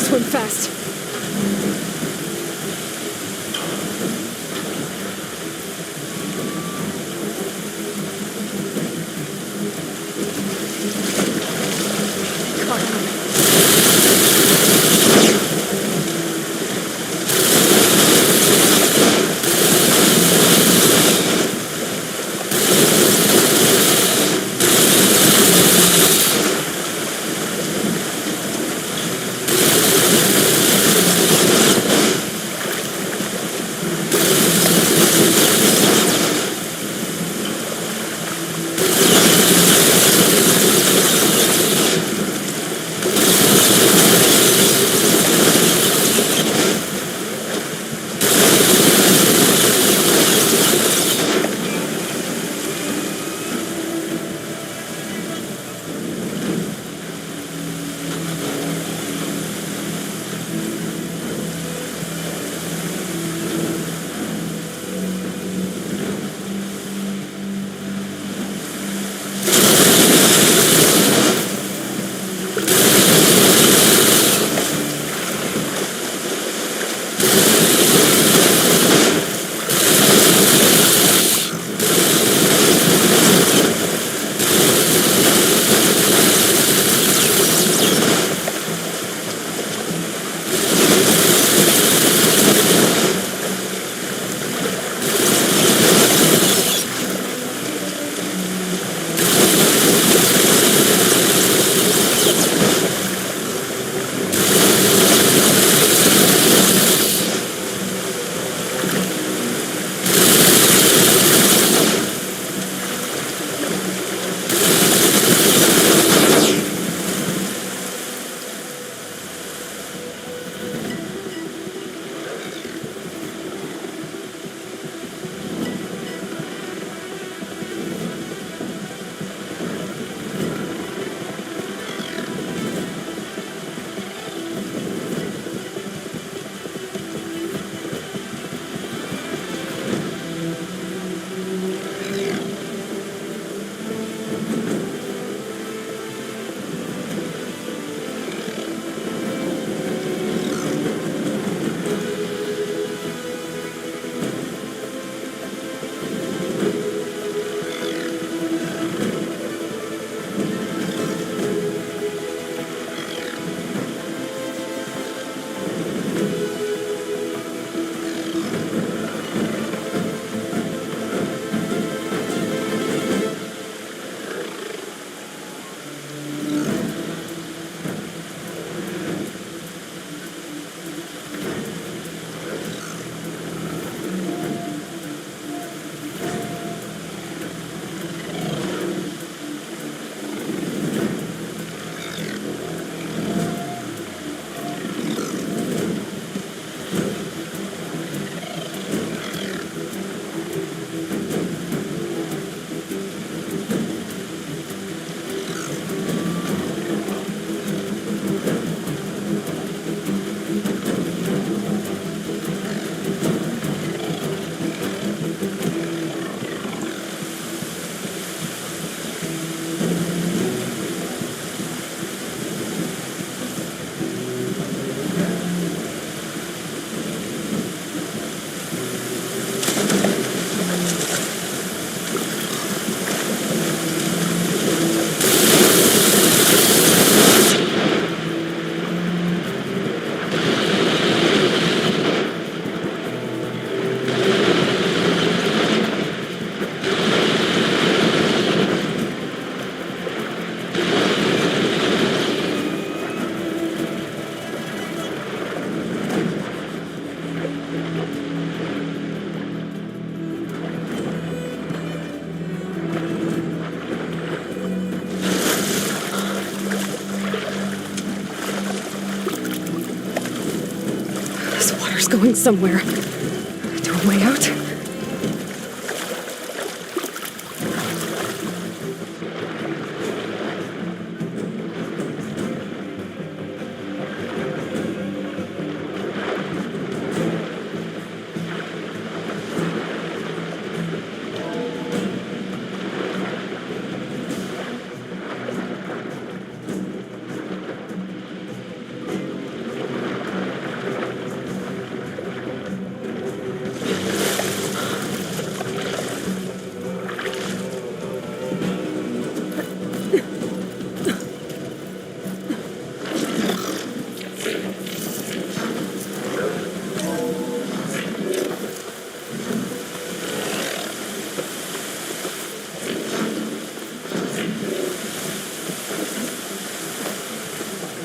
Swim fast. was going somewhere. To a way out?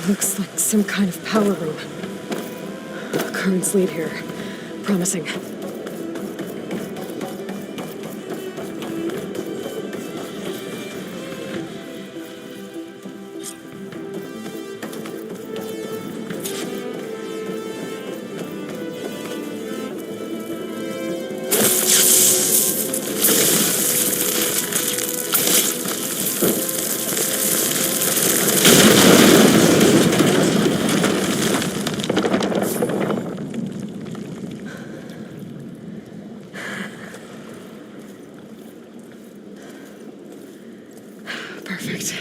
Looks like some kind of power room. Currents lead here. Promising. Perfect.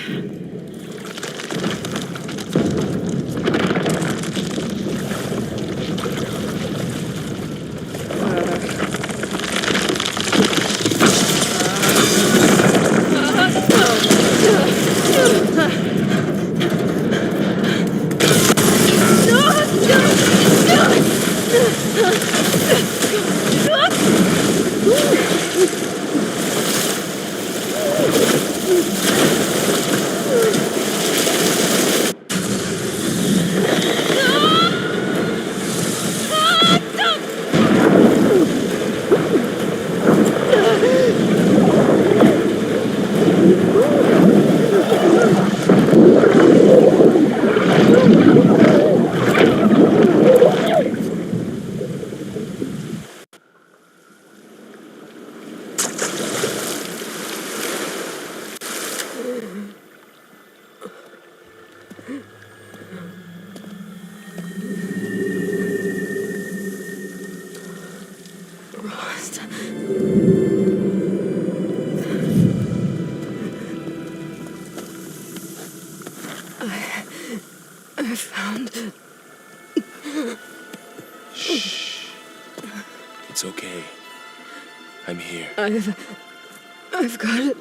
I found... Shh. It's okay. I'm here. I've got it.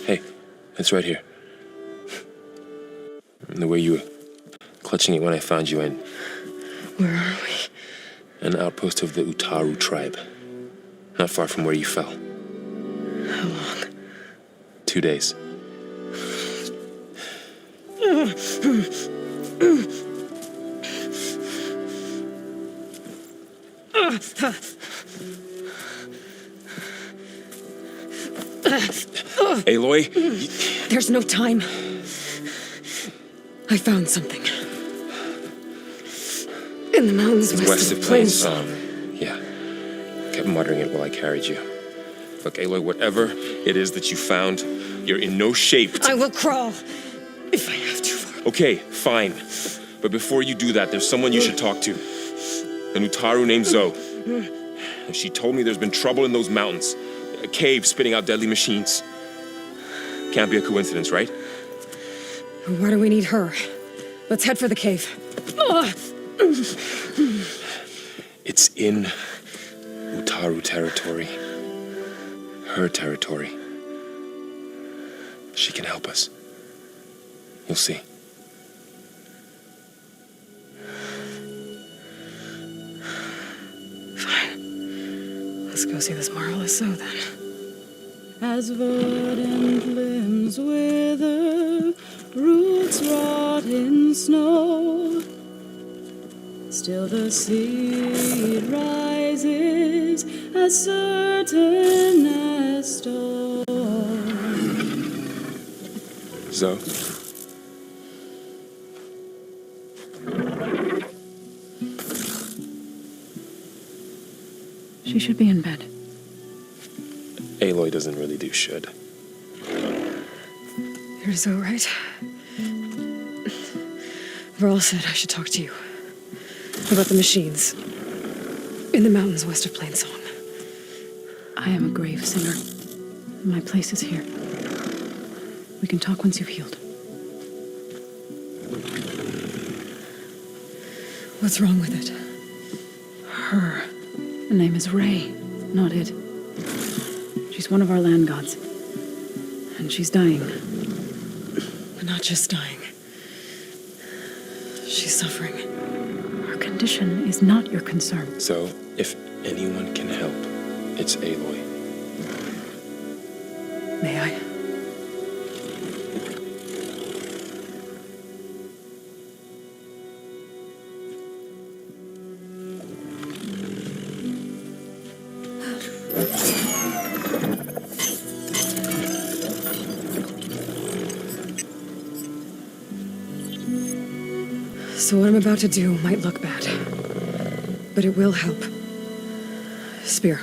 Hey. It's right here. And the way you were clutching it when I found you in. Where are we? An outpost of the Utaru tribe. Not far from where you fell. How long? 2 days. Aloy? There's no time. I found something. In the mountains west of Plainsong. Yeah. Kept muttering it while I carried you. Look, Aloy, whatever it is that you found, you're in no shape to... I will crawl, if I have to. Okay, fine. But before you do that, there's someone you should talk to. An Utaru named Zoe. And she told me there's been trouble in those mountains. A cave spitting out deadly machines. Can't be a coincidence, right? Why do we need her? Let's head for the cave. It's in Utaru territory. Her territory. She can help us. You'll see. Fine. Let's go see this marvelous Zoe then. As verdant limbs wither, roots rot in snow, Still the seed rises as certain as storm. Zoe? She should be in bed. Aloy doesn't really do should. You're so right. Varl said I should talk to you about the machines in the mountains west of Plainsong. I am a grave singer. My place is here. We can talk once you've healed. What's wrong with it? Her. Her name is Ray, not it. She's one of our land gods. And she's dying. But not just dying. She's suffering. Her condition is not your concern. So, if anyone can help, it's Aloy. May I? So what I'm about to do might look bad, but it will help. Spear.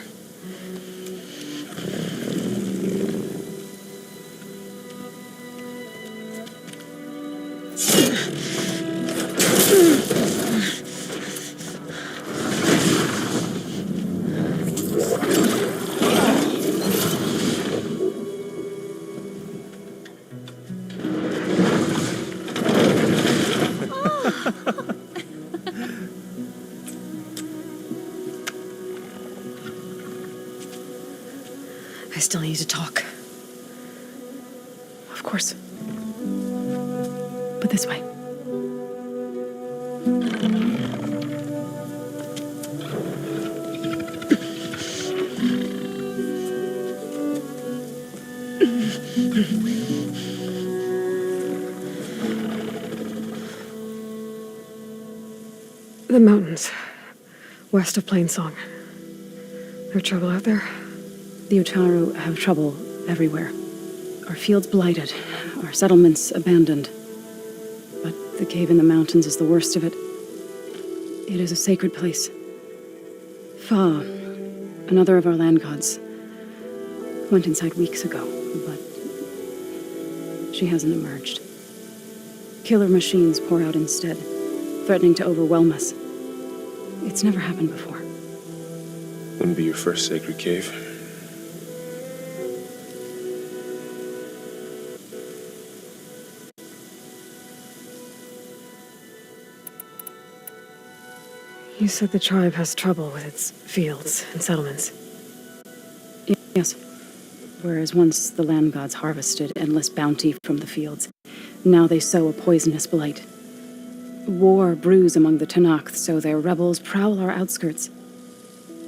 I still need to talk. Of course. But this way. The mountains, west of Plainsong. There trouble out there? The Utaru have trouble everywhere. Our fields blighted, our settlements abandoned. But the cave in the mountains is the worst of it. It is a sacred place. Fa, another of our land gods, went inside weeks ago, but she hasn't emerged. Killer machines pour out instead, threatening to overwhelm us. It's never happened before. Wouldn't be your first sacred cave. You said the tribe has trouble with its fields and settlements. Yes. Whereas once the land gods harvested endless bounty from the fields, now they sow a poisonous blight. War brews among the Tanakh, so their rebels prowl our outskirts.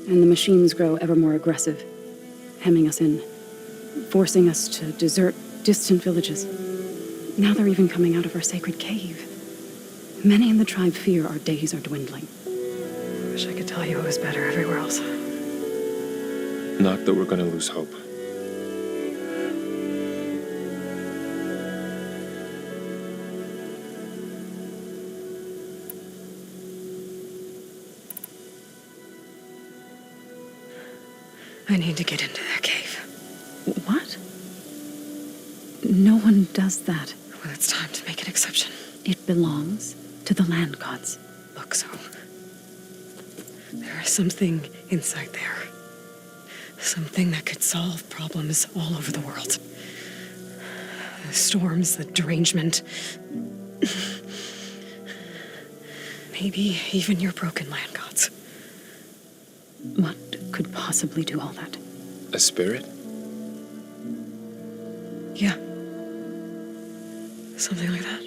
And the machines grow ever more aggressive, hemming us in, forcing us to desert distant villages. Now they're even coming out of our sacred cave. Many in the tribe fear our days are dwindling. Wish I could tell you it was better everywhere else. Not that we're gonna lose hope. I need to get into that cave. What? No one does that. Well, it's time to make an exception. It belongs to the land gods. Look, so there is something inside there. Something that could solve problems all over the world. The storms, the derangement. Maybe even your broken land gods. What could possibly do all that? A spirit? Yeah. Something like that.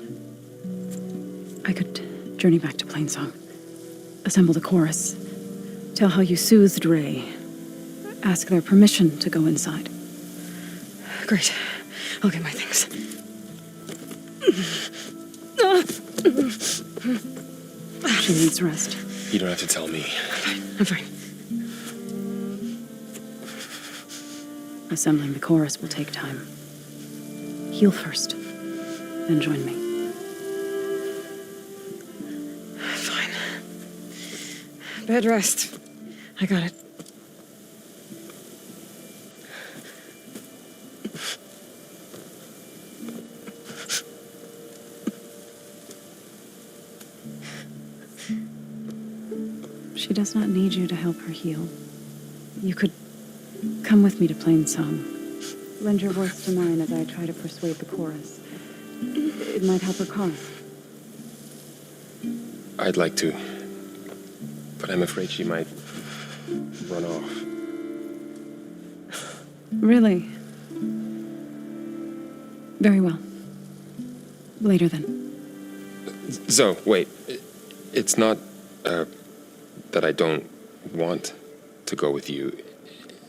I could journey back to Plainsong, assemble the chorus, tell how you soothed Ray, ask their permission to go inside. Great. I'll get my things. She needs rest. You don't have to tell me. I'm fine. Assembling the chorus will take time. Heal first, then join me. Fine. Bed rest. I got it. She does not need you to help her heal. You could come with me to Plain Song. Lend your voice to mine as I try to persuade the chorus. It might help her cause. I'd like to, but I'm afraid she might run off. Really? Very well. Later then. Zoe, wait. It's not, that I don't want to go with you.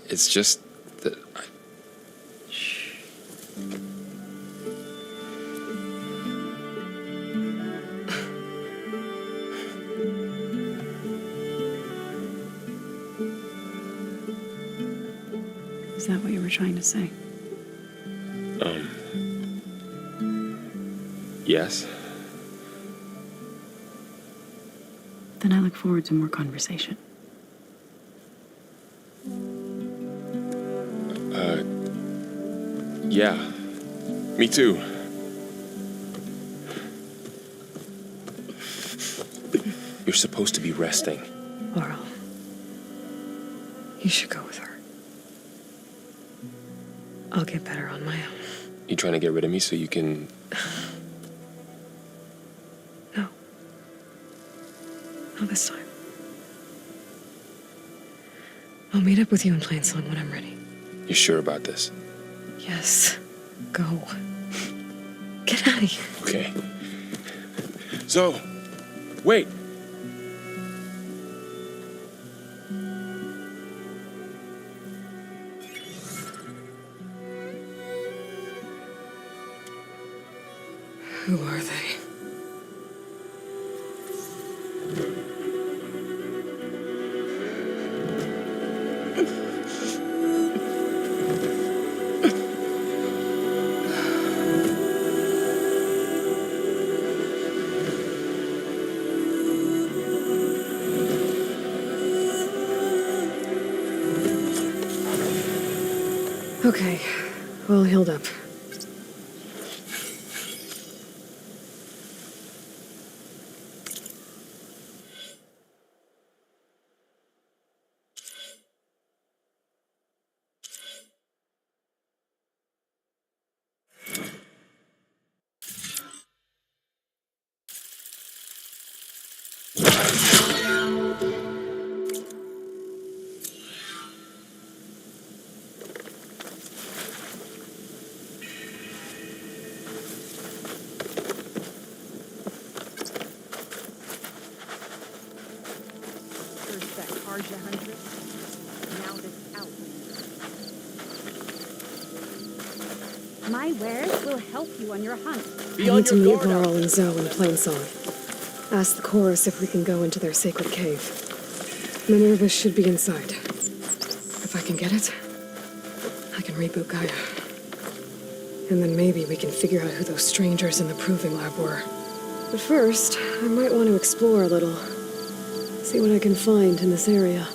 It's just that I... Shh. Is that what you were trying to say? Yes? Then I look forward to more conversation. Yeah. Me too. You're supposed to be resting. Laurel, you should go with her. I'll get better on my own. You trying to get rid of me so you can... No. Not this time. I'll meet up with you in Plain Song when I'm ready. You sure about this? Yes. Go. Get out of here. Okay. Zoe, wait. Who are they? Okay, all healed up. My wares will help you on your hunt. I need to meet Laurel and Zoe in Plain Song. Ask the chorus if we can go into their sacred cave. Minerva should be inside. If I can get it, I can reboot Gaia. And then maybe we can figure out who those strangers in the proving lab were. But first, I might want to explore a little. See what I can find in this area.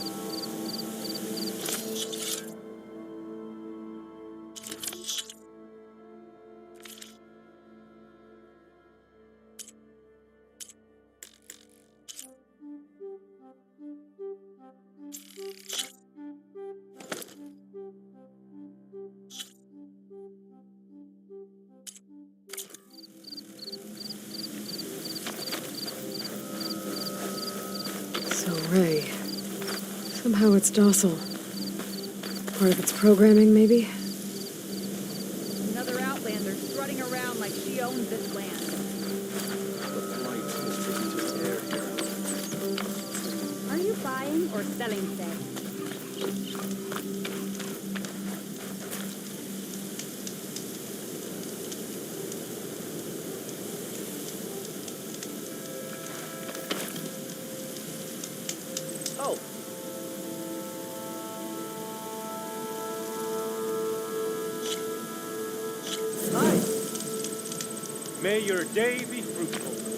Ray. Somehow it's docile. Part of its programming, maybe? Another outlander strutting around like she owns this land. Are you buying or selling today? May your day be fruitful.